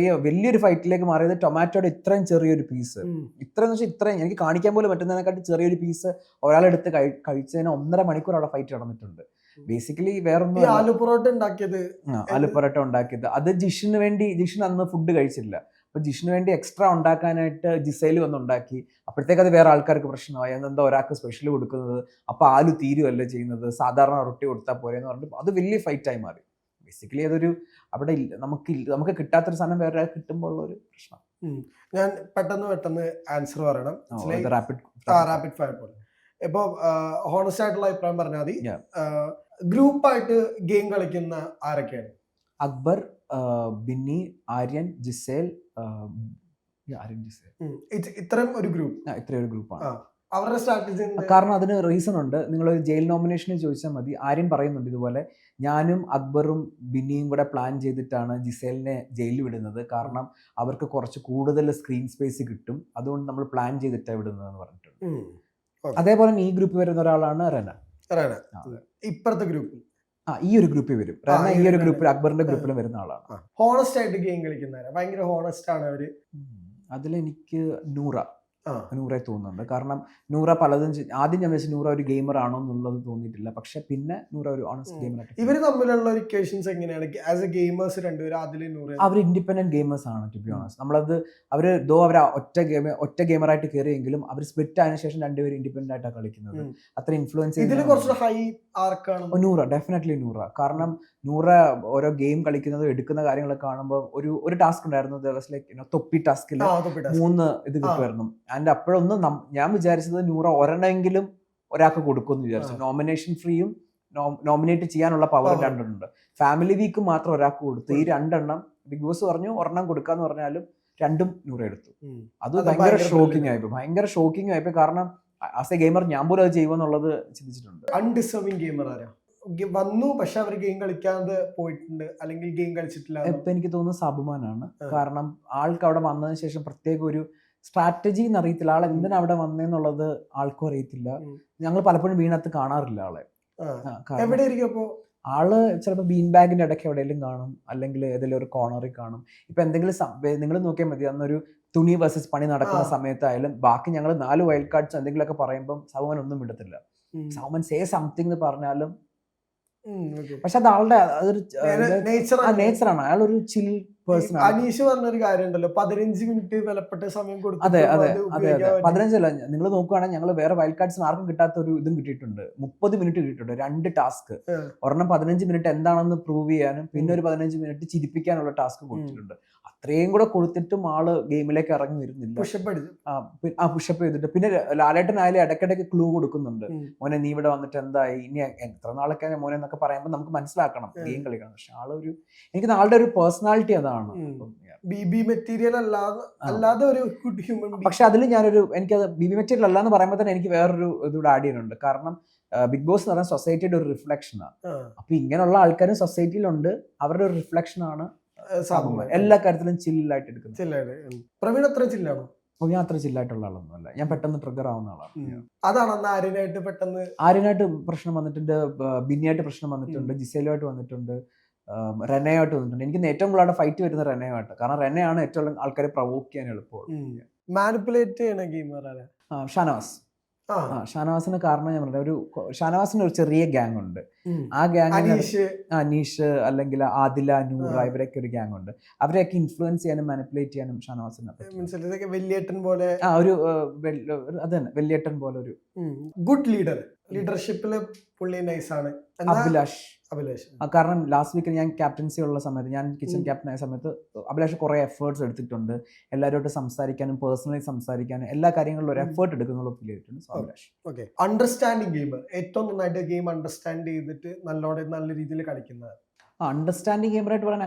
വലിയൊരു ഫൈറ്റിലേക്ക് മാറിയത് ടൊമാറ്റോയുടെ ഇത്രയും ചെറിയൊരു പീസ്, ഇത്രയെന്ന് വെച്ചാൽ ഇത്രയും എനിക്ക് കാണിക്കാൻ പോലും പറ്റുന്നതിനെക്കാട്ടി ചെറിയൊരു പീസ് ഒരാളെടുത്ത് കഴിച്ചതിന് 1.5 മണിക്കൂർ അവിടെ ഫൈറ്റ് നടന്നിട്ടുണ്ട്. ബേസിക്കലി വേറൊന്നും. ആലു പൊറോട്ട ഉണ്ടാക്കിയത് അത് ജിഷിന് അന്ന് ഫുഡ് കഴിച്ചില്ല. അപ്പൊ ജിഷിന് വേണ്ടി എക്സ്ട്രാ ഉണ്ടാക്കാനായിട്ട് ജിസേൽ വന്നുണ്ടാക്കി. അപ്പോഴത്തേക്ക് അത് വേറെ ആൾക്കാർക്ക് പ്രശ്നമായി. എന്താ ഒരാൾക്ക് സ്പെഷ്യൽ കൊടുക്കുന്നത്, അപ്പൊ ആലു തീരുവല്ല ചെയ്യുന്നത്, സാധാരണ റൊട്ടി കൊടുത്താൽ പോരെന്ന് പറഞ്ഞിട്ട് അത് വലിയ ഫൈറ്റായി മാറി. ബേസിക്കലി അതൊരു അവിടെ നമുക്ക് കിട്ടാത്തൊരു സാധനം വേറെ കിട്ടുമ്പോൾ ഉള്ള ഒരു പ്രശ്നം. ഞാൻ പെട്ടെന്ന് ആൻസർ പറയണം. റാപ്പിഡ് ഫയർ പോലെ. ഇപ്പൊ ഹോണസ്റ്റ് ആയിട്ടുള്ള അഭിപ്രായം പറഞ്ഞാൽ മതി. ഗ്രൂപ്പായിട്ട് ഗെയിം കളിക്കുന്ന ആരൊക്കെയാണ്? അക്ബർ, ബിന്നി, ആര്യൻ, ജിസേൽ. ഇത്രയും ഒരു ഗ്രൂപ്പാണ്. അവരുടെ സ്ട്രാറ്റജി കാരണം അതിന് റീസൺ ഉണ്ട്. നിങ്ങൾ ജയിൽ നോമിനേഷന് ചോദിച്ചാൽ മതി. ആര്യൻ പറയുന്നുണ്ട് ഇതുപോലെ, ഞാനും അക്ബറും ബിന്നിയും കൂടെ പ്ലാൻ ചെയ്തിട്ടാണ് ജിസേലിനെ ജയിലിൽ വിടുന്നത്. കാരണം അവർക്ക് കുറച്ച് കൂടുതൽ സ്ക്രീൻ സ്പേസ് കിട്ടും, അതുകൊണ്ട് നമ്മൾ പ്ലാൻ ചെയ്തിട്ടാണ് വിടുന്നതെന്ന് പറഞ്ഞിട്ടുണ്ട്. അതേപോലെ ഈ ഗ്രൂപ്പിൽ വരുന്ന ഒരാളാണ് റെന. ഇപ്പുറത്തെ ഗ്രൂപ്പിൽ ഈ ഒരു ഗ്രൂപ്പിൽ വരും റെന. ഈ ഒരു ഗ്രൂപ്പിൽ അക്ബറിന്റെ ഗ്രൂപ്പിലും വരുന്ന ആളാണ്. ഹോണസ്റ്റ് ആയിട്ട് ഗെയിം കളിക്കുന്നവരെ ഭയങ്കര ഹോണസ്റ്റ് ആണ് അവര്. അതിലെനിക്ക് നൂറെ തോന്നുന്നുണ്ട്. കാരണം നൂറ പലതും ആദ്യം ഞാൻ വെച്ചാൽ നൂറ ഒരു ഗെയിമർ ആണോ എന്നുള്ളത് തോന്നിയിട്ടില്ല. പക്ഷെ പിന്നെ നൂറ ഒരു ഓണസ്റ്റ് ഗെയിമർ. ഇവര് തമ്മിലുള്ള ഒരു ഇക്വേഷൻസ് എങ്ങനെയാണ് ആസ് എ ഗെയിമേഴ്സ് രണ്ടുപേരും? അവർ ഇൻഡിപെൻഡന്റ് ഗെയിമേഴ്സ് ആണ് ടു ബി ഓണസ്റ്റ്. നമ്മളത് അവർ ഒറ്റ ഗെയിമറായിട്ട് കയറിയെങ്കിലും അവർ സ്പ്ലിറ്റ് ആയതിനു ശേഷം രണ്ടുപേരും ഇൻഡിപെൻഡന്റ് ആയിട്ടാണ് കളിക്കുന്നത്. അത്ര ഇൻഫ്ലുവൻസ് നൂറ, ഡെഫിനറ്റ്ലി നൂറ. കാരണം നൂറ ഓരോ ഗെയിം കളിക്കുന്നത് എടുക്കുന്ന കാര്യങ്ങളൊക്കെ കാണുമ്പോൾ ഒരു ടാസ്ക് ഉണ്ടായിരുന്നു, തൊപ്പി ടാസ്കിൽ 3 ഇത് കിട്ടുമായിരുന്നു. അതിന്റെ അപ്പോഴൊന്നും ഞാൻ വിചാരിച്ചത് നൂറ ഒരെണ്ണമെങ്കിലും ഒരാൾക്ക് കൊടുക്കുമെന്ന് വിചാരിച്ചു. നോമിനേഷൻ ഫ്രീയും നോമിനേറ്റ് ചെയ്യാനുള്ള പവർ 2 ഉണ്ട്. ഫാമിലി വീക്ക് മാത്രം ഒരാൾക്ക് കൊടുത്തു. ഈ 2 എണ്ണം ബിഗ് ബോസ് പറഞ്ഞു ഒരെണ്ണം കൊടുക്കാന്ന് പറഞ്ഞാലും 2ഉം നൂറ എടുത്തു. അത് ഭയങ്കര ഷോക്കിംഗ് ആയിപ്പോ. കാരണം ആസ് എ ഗെയിമർ ഞാൻ പോലും അത് ചെയ്യുമെന്നുള്ളത് ചിന്തിച്ചിട്ടുണ്ട്. അൺഡിസേർവിംഗ് ഗെയിമർ ആരാ വന്നു പക്ഷെ അവർ ഗെയിം കളിക്കാതെ പോയിട്ടുണ്ട് അല്ലെങ്കിൽ ഗെയിം കളിച്ചിട്ടില്ല? ഇപ്പൊ എനിക്ക് തോന്നുന്നത് സബുമാനാണ്. കാരണം ആൾക്ക് അവിടെ വന്നതിന് ശേഷം പ്രത്യേക ഒരു സ്ട്രാറ്റജി അറിയത്തില്ല. ആൾ എന്തിനാ അവിടെ വന്നേന്നുള്ളത് ആൾക്കും അറിയത്തില്ല. ഞങ്ങൾ പലപ്പോഴും വീണത്ത് കാണാറില്ല ആളെ. ആള് ചിലപ്പോൾ ബീൻ ബാഗിന്റെ ഇടയ്ക്ക് എവിടെയെങ്കിലും കാണും, അല്ലെങ്കിൽ ഏതെങ്കിലും ഒരു കോർണറിൽ കാണും. ഇപ്പൊ എന്തെങ്കിലും നിങ്ങൾ നോക്കിയാൽ മതി, അന്നൊരു തുണി വേഴ്സസ് പണി നടക്കുന്ന സമയത്തായാലും ബാക്കി ഞങ്ങൾ 4 വൈൽഡ് കാർഡ്സ് എന്തെങ്കിലുമൊക്കെ പറയുമ്പോൾ സൗമൻ ഒന്നും വിടത്തില്ല. സൗമൻ സേ സംതിങ് എന്ന് പറഞ്ഞാലും പക്ഷെ അത് ആളുടെ അതൊരു നേച്ചറാണ്. അയാളൊരു ചിൽ പേഴ്സൺ. അനീഷ് പറഞ്ഞൊരു കാര്യമുണ്ടല്ലോ, 15 മിനിറ്റ് വിലപ്പെട്ട സമയം കൊടുക്കും. അതെ 15 അല്ല, നിങ്ങൾ നോക്കുകയാണെങ്കിൽ ഞങ്ങൾ വേറെ വൈൽഡ് കാർഡ്സിന് ആർക്കും കിട്ടാത്ത ഒരു ഇതും കിട്ടിയിട്ടുണ്ട്. 30 മിനിറ്റ് കിട്ടിയിട്ടുണ്ട്, 2 ടാസ്ക്. ഒരെണ്ണം 15 മിനിറ്റ് എന്താണെന്ന് പ്രൂവ് ചെയ്യാനും പിന്നെ ഒരു 15 മിനിറ്റ് ചിരിപ്പിക്കാനുള്ള ടാസ്ക് കൊടുത്തിട്ടുണ്ട്. അത്രയും കൂടെ കൊടുത്തിട്ടും ആള് ഗെയിമിലേക്ക് ഇറങ്ങി വരുന്നില്ല. പുഷപ്പ് ചെയ്തിട്ട് പിന്നെ ലാലേട്ടനായാലും ഇടയ്ക്കിടയ്ക്ക് ക്ലൂ കൊടുക്കുന്നുണ്ട്. മോനെ നീ ഇവിടെ വന്നിട്ട് എന്തായി, ഇനി എത്ര നാളൊക്കെ മോനെ എന്നൊക്കെ പറയുമ്പോൾ നമുക്ക് മനസ്സിലാക്കണം ഗെയിം കളിക്കണം. പക്ഷെ എനിക്ക് ആളുടെ ഒരു പേഴ്സണാലിറ്റി അതാണ്. അല്ലാതെ ഒരു ഗുഡ് ഹ്യൂമൻ. പക്ഷെ അതിൽ എനിക്കത് ബി മെറ്റീരിയൽ അല്ലാന്ന് പറയുമ്പോൾ തന്നെ എനിക്ക് വേറൊരു ഇതുകൂടെ ആഡ് ചെയ്യുന്നുണ്ട്. കാരണം ബിഗ് ബോസ് എന്ന് പറഞ്ഞാൽ സൊസൈറ്റിയുടെ ഒരു റിഫ്ലക്ഷനാണ്. അപ്പൊ ഇങ്ങനെയുള്ള ആൾക്കാരും സൊസൈറ്റിയിലുണ്ട്, അവരുടെ ഒരു റിഫ്ലക്ഷനാണ് എല്ലാ കാര്യത്തിലും ചില്ലായിട്ട് എടുക്കുന്നത്. പ്രവീൺ അത്ര ചില്ലാണോ? ഞാൻ അത്ര ചില്ലായിട്ടുള്ള ആളൊന്നുമല്ല. ഞാൻ പെട്ടെന്ന് ട്രിഗർ ആവുന്ന ആളാണ്. അതാണ് ആര്യനായിട്ട് പ്രശ്നം വന്നിട്ടുണ്ട്, ബിന്നിയായിട്ട് പ്രശ്നം വന്നിട്ടുണ്ട്, ജിസേലുമായിട്ട് വന്നിട്ടുണ്ട്, റെനയായിട്ട് വന്നിട്ടുണ്ട്. എനിക്ക് ഏറ്റവും കൂടുതൽ ഫൈറ്റ് വരുന്ന റെനയുമായിട്ട്. കാരണം റെനയാണ് ഏറ്റവും ആൾക്കാരെ പ്രൊവോക്ക് ചെയ്യാൻ എളുപ്പമുള്ളത്. മാനിപ്പുലേറ്റ് ചെയ്യണ ഗെയിമർ ഷാനവാസ്. ആ ഷാനവാസിന് കാരണം ഞാൻ പറഞ്ഞ ഷാനവാസിന് ഒരു ചെറിയ ഗ്യാങ് ഉണ്ട്. ഉം. ആ ഗ്യാങ്ങിന് അനീഷ് അനീഷ് അല്ലെങ്കിൽ ആദില, നൂറ ആ. ഇവരൊക്കെ ഒരു ഗ്യാങ് ഉണ്ട്. അവരെയൊക്കെ ഇൻഫ്ലുവൻസ് ചെയ്യാനും മാനിപ്പുലേറ്റ് ചെയ്യാനും ഷാനവാസിനെ പറ്റും. മനസ്സിലാക്കി വലിയേട്ടൻ പോലെ ഒരു അത് തന്നെ വെള്ളിയേട്ടൻ പോലെ ഒരു ഗുഡ് ലീഡർ, ലീഡർഷിപ്പില് പുള്ളി നൈസാണ്. എന്നാ അഭിലാഷ്. അഭിലാഷ് കാരണം ലാസ്റ്റ് വീക്കിൽ ഞാൻ ക്യാപ്റ്റൻസി ഉള്ള സമയത്ത്, ഞാൻ കിച്ചൺ ക്യാപ്റ്റൻ ആയ സമയത്ത് അഭിലാഷ് കുറേ എഫേർട്സ് എടുത്തിട്ടുണ്ട്. എല്ലാവരുമായിട്ട് സംസാരിക്കാനും പേഴ്സണലി സംസാരിക്കാനും എല്ലാ കാര്യങ്ങളിലും ഒരു എഫേർട്ട് എടുക്കുന്നുള്ള ഫീൽ ചെയ്തിട്ടുണ്ട്. So Abhilash. Okay. Understanding gamer, ഏറ്റവും നന്നായിട്ട് ഗെയിം അണ്ടർസ്റ്റാൻഡ് ചെയ്തിട്ട് നല്ല രീതിയിൽ കളിക്കുന്നത്. അണ്ടർസ്റ്റാൻഡിങ് ഗെയിമറായിട്ട് പറയാൻ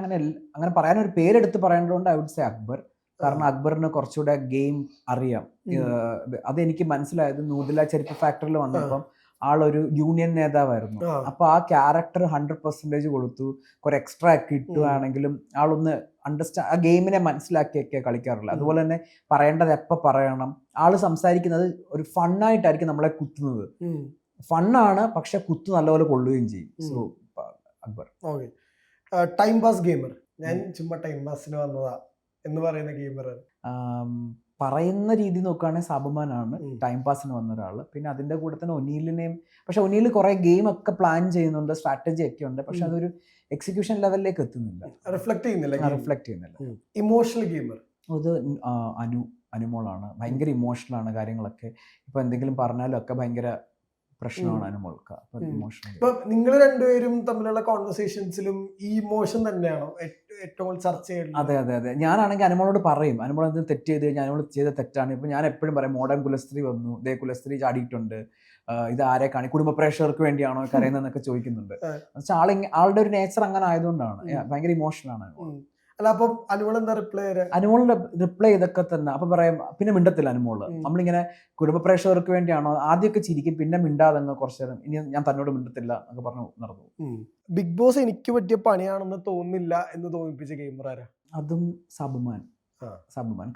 അങ്ങനെ പറയാനൊരു പേരെടുത്ത് പറയേണ്ടതുകൊണ്ട് ഐ വുഡ് സേ അക്ബർ. കാരണം അക്ബറിന് കുറച്ചുകൂടെ ഗെയിം അറിയാം. അതെനിക്ക് മനസ്സിലായത് നൂദില ചെരുപ്പ് ഫാക്ടറിയിൽ വന്നപ്പം ആളൊരു യൂണിയൻ നേതാവായിരുന്നു. അപ്പൊ ആ ക്യാരക്ടർ 100% കൊടുത്തു. കുറെ എക്സ്ട്രാ കിട്ടുകയാണെങ്കിലും ആളൊന്ന് ആ ഗെയിമിനെ മനസ്സിലാക്കിയൊക്കെ കളിക്കാറില്ല. അതുപോലെ തന്നെ പറയേണ്ടത് എപ്പോൾ പറയണം. ആള് സംസാരിക്കുന്നത് ഒരു ഫണ്ണായിട്ടായിരിക്കും നമ്മളെ കുത്തുന്നത്. ഫണ്ണാണ്, പക്ഷെ കുത്തു നല്ലപോലെ കൊള്ളുകയും ചെയ്യും. So Akbar. Okay. Time pass gamer, ഞാൻ ചുമ്മാ ടൈം പാസിന് വന്നതാ എന്ന് പറയുന്ന ഗെയിമർ പറയുന്ന രീതി നോക്കുകയാണെങ്കിൽ സാബുമാനാണ് ടൈം പാസിന് വന്ന ഒരാള്. പിന്നെ അതിന്റെ കൂടെ തന്നെ ഒനീലിനെയും, പക്ഷെ ഒനീൽ കുറെ ഗെയിം ഒക്കെ പ്ലാൻ ചെയ്യുന്നുണ്ട്, സ്ട്രാറ്റജി ഒക്കെ ഉണ്ട്, പക്ഷെ അതൊരു എക്സിക്യൂഷൻ ലെവലിലേക്ക് എത്തുന്നില്ല, റിഫ്ലക്ട് ചെയ്യുന്നില്ല. ഇമോഷണൽ ഗെയിമർ അത് അനുമോളാണ്. ഭയങ്കര ഇമോഷണൽ ആണ് കാര്യങ്ങളൊക്കെ. ഇപ്പൊ എന്തെങ്കിലും പറഞ്ഞാലും ഒക്കെ ഭയങ്കര പ്രശ്നമാണ് അനുമോൾക്ക്. ഇപ്പൊ നിങ്ങൾ രണ്ടുപേരും തമ്മിലുള്ള കോൺവെർസേഷൻസിലും ഈ ഇമോഷൻ തന്നെയാണോ ഏറ്റവും ചർച്ച ചെയ്യുന്നത്? അതെ അതെ അതെ. ഞാനാണെങ്കിൽ അനുമോളോട് പറയും, അനുമോൾ എന്തെങ്കിലും തെറ്റ് ചെയ്ത് കഴിഞ്ഞാൽ അനുമോൾ ചെയ്ത തെറ്റാണ്. ഇപ്പൊ ഞാൻ എപ്പോഴും പറയും, മോഡേൺ കുലസ്ത്രീ വന്നു, ദേ കുലസ്ത്രീ ചാടിയിട്ടുണ്ട്, ഇത് ആരെ കുടുംബ പ്രേക്ഷകർക്ക് വേണ്ടിയാണോ കരയുന്നതെന്നൊക്കെ ചോദിക്കുന്നുണ്ട്. ആളുടെ ഒരു നേച്ചർ അങ്ങനെ ആയതുകൊണ്ടാണ്. ഭയങ്കര ഇമോഷണൽ ആണ്. അല്ല, അപ്പൊ അനുമോൾ എന്താ അനുമോളിന്റെ റിപ്ലൈ ഇതൊക്കെ തന്നെ. അപ്പൊ പറയാം, പിന്നെ മിണ്ടത്തില്ല അനുമോള്. നമ്മളിങ്ങനെ കുടുംബ പ്രേക്ഷകർക്ക് വേണ്ടിയാണോ ആദ്യമൊക്കെ ചിരിക്കും, പിന്നെ മിണ്ടാതങ്ങ് കുറച്ചു നേരം ഇനി ഞാൻ തന്നോട് മിണ്ടത്തില്ല എന്നൊക്കെ പറഞ്ഞു നടന്നു. ബിഗ് ബോസ് എനിക്ക് പറ്റിയ പണിയാണെന്ന് തോന്നുന്നില്ല എന്ന് തോന്നിപ്പിച്ച ഗെയിമർ ആരാ? അതും സാബുമാൻ.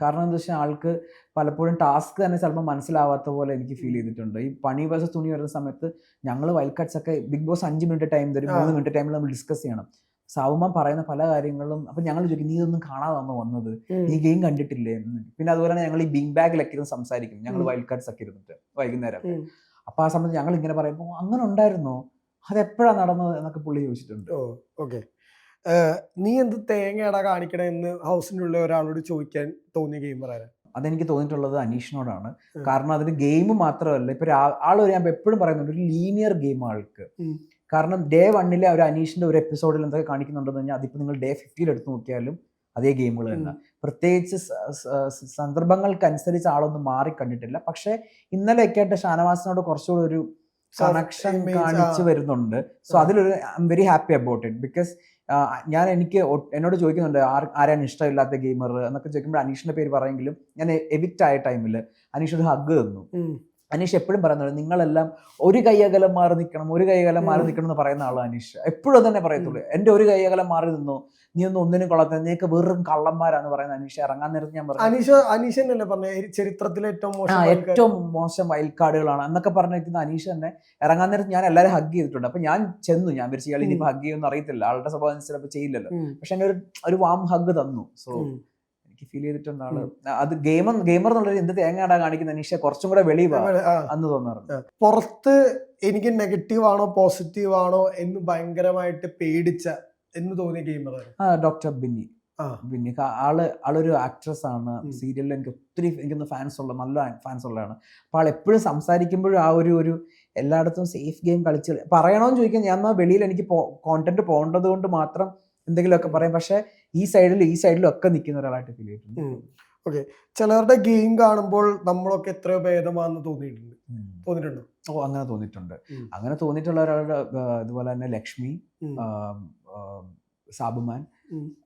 കാരണം എന്താ വെച്ചാൽ ആൾക്ക് പലപ്പോഴും ടാസ്ക് തന്നെ ചിലപ്പോൾ മനസ്സിലാവാത്ത പോലെ എനിക്ക് ഫീൽ ചെയ്തിട്ടുണ്ട്. ഈ പണി വേഴ്സസ് തുണി വരുന്ന സമയത്ത് ഞങ്ങൾ വൈൽഡ് കാർഡ്സ് ഒക്കെ ബിഗ് ബോസ് 5 മിനിറ്റ് ടൈം തരും, 3 മിനിറ്റ് ടൈമിൽ നമ്മൾ ഡിസ്കസ് ചെയ്യണം. സാബുമാൻ പറയുന്ന പല കാര്യങ്ങളും അപ്പൊ ഞങ്ങൾ ചോദിക്കും, നീ ഇതൊന്നും കാണാതാണോ വന്നത്, നീ ഗെയിം കണ്ടിട്ടില്ലേ? പിന്നെ അതുപോലെ തന്നെ ഞങ്ങൾ ഈ ബിങ് ബാഗിലൊക്കെ ഇരുന്ന് സംസാരിക്കും, ഞങ്ങൾ വൈൽഡ് കാർഡ്സ് ഒക്കെ ഇരുന്നിട്ട് വൈകുന്നേരം. അപ്പൊ ആ സമയത്ത് ഞങ്ങൾ ഇങ്ങനെ പറയുമ്പോൾ അങ്ങനെ ഉണ്ടായിരുന്നോ, അതെപ്പോഴാണ് നടന്നത് എന്നൊക്കെ പുള്ളി ചോദിച്ചിട്ടുണ്ട്. ഓക്കെ. നീ എന്ത് തേങ്ങയാടാ കാണിക്കണേ എന്ന് ഹൗസിൻ്റെ ഉള്ളിൽ ഒരാളോട് ചോദിക്കാൻ തോന്നിയ ഗെയിമർ ആരാ? അതെനിക്ക് തോന്നിയിട്ടുള്ളത് അനീഷിനോടാണ്. കാരണം അതിന് ഗെയിം മാത്രമല്ല, ഇപ്പൊ ഞാൻ എപ്പോഴും പറയുന്നുണ്ട്, ഒരു ലീനിയർ ഗെയിം ആൾക്ക്. കാരണം ഡേ 1 ഒരു അനീഷിന്റെ ഒരു എപ്പിസോഡിൽ എന്തൊക്കെ കാണിക്കുന്നുണ്ടെന്ന് കഴിഞ്ഞാൽ അതിപ്പോൾ നിങ്ങൾ ഡേ 50 എടുത്ത് നോക്കിയാലും അതേ ഗെയിമുകൾ തന്നെ. പ്രത്യേകിച്ച് സന്ദർഭങ്ങൾക്കനുസരിച്ച് ആളൊന്നും മാറി കണ്ടിട്ടില്ല. പക്ഷെ ഇന്നലെയൊക്കെ ആയിട്ട് ഷാനവാസിനോട് കുറച്ചുകൂടി ഒരു കണക്ഷൻ കാണിച്ചു വരുന്നുണ്ട്. സോ അതിലൊരു I am very happy about it. Because എന്നോട് ചോദിക്കുന്നുണ്ട് ആരാണ് ഇഷ്ടമില്ലാത്ത ഗെയിമർ എന്നൊക്കെ ചോദിക്കുമ്പോൾ അനീഷിന്റെ പേര് പറയുമെങ്കിലും ഞാൻ എവിക്റ്റ് ആയ ടൈമിൽ അനീഷ് ഒരു ഹഗ് തന്നു. അനീഷ് എപ്പോഴും പറയുന്നുണ്ട്, നിങ്ങളെല്ലാം ഒരു കൈയകലം മാറി നിൽക്കണം എന്ന് പറയുന്ന ആളാണ് അനീഷ്. എപ്പോഴും തന്നെ പറയത്തുള്ളൂ, എന്റെ ഒരു കൈയകലം മാറി നിന്നോ, നീ ഒന്നിനും കൊള്ളാത്ത, നീക്ക് വെറും കള്ളന്മാരാന്ന് പറയുന്ന അനീഷ്. ഇറങ്ങാൻ നേരത്ത് ഞാൻ പറഞ്ഞു ചരിത്രത്തിലെ ഏറ്റവും മോശം വൈൽഡ് കാർഡുകളാണ് എന്നൊക്കെ പറഞ്ഞിരിക്കുന്ന അനീഷ് തന്നെ ഇറങ്ങാൻ നേരത്ത് ഞാൻ എല്ലാവരും ഹഗ് ചെയ്തിട്ടുണ്ട്. അപ്പൊ ഞാൻ വിരിച്ചു ഇയാൾ ഇനിയിപ്പോ ഹഗ് ചെയ്യുമെന്ന് അറിയത്തില്ല, ആളുടെ സ്വഭാവം ചിലപ്പോൾ ചെയ്യില്ലല്ലോ, പക്ഷെ എന്നെ ഒരു വാം ഹഗ് തന്നു. സോ എനിക്ക് ഫീൽ ചെയ്തിട്ടുണ്ട് ആള് അത് ഗെയിമർ എന്നുള്ളത് എന്ത് തേങ്ങാടാ കാണിക്കുന്ന അനീഷ കുറച്ചും കൂടെ വെളിവാ അന്ന് തോന്നാറുണ്ട്. പുറത്ത് എനിക്ക് നെഗറ്റീവ് ആണോ പോസിറ്റീവ് ആണോ എന്ന് ഭയങ്കരമായിട്ട് പേടിച്ച എന്ന് തോന്നിയ ഗെയിമർ ഡോക്ടർ ബിന്നി. ആളൊരു ആക്ട്രസ് ആണ്. സീരിയലിൽ എനിക്കൊന്ന് നല്ല ഫാൻസ് ഉള്ളതാണ്. അപ്പൊ ആൾ എപ്പോഴും സംസാരിക്കുമ്പോഴും ആ ഒരു എല്ലായിടത്തും സേഫ് ഗെയിം കളിച്ച് പറയണമെന്ന് ചോദിക്കാൻ ഞാൻ വെളിയിൽ എനിക്ക് കോണ്ടന്റ് പോകേണ്ടത് കൊണ്ട് മാത്രം എന്തെങ്കിലുമൊക്കെ പറയും. പക്ഷെ ഈ സൈഡിലും ഒക്കെ നിൽക്കുന്ന ഒരാളായിട്ട് ഫീൽ ചെയ്തിട്ടുണ്ട്. ഓക്കെ. ചിലരുടെ ഗെയിം കാണുമ്പോൾ നമ്മളൊക്കെ എത്രയോ ഭേദമാണെന്ന് തോന്നിയിട്ടുണ്ടോ? അങ്ങനെ തോന്നിയിട്ടുണ്ട്. അങ്ങനെ തോന്നിയിട്ടുള്ള ഒരാളുടെ ഇതുപോലെ തന്നെ ലക്ഷ്മി, സാബുമാൻ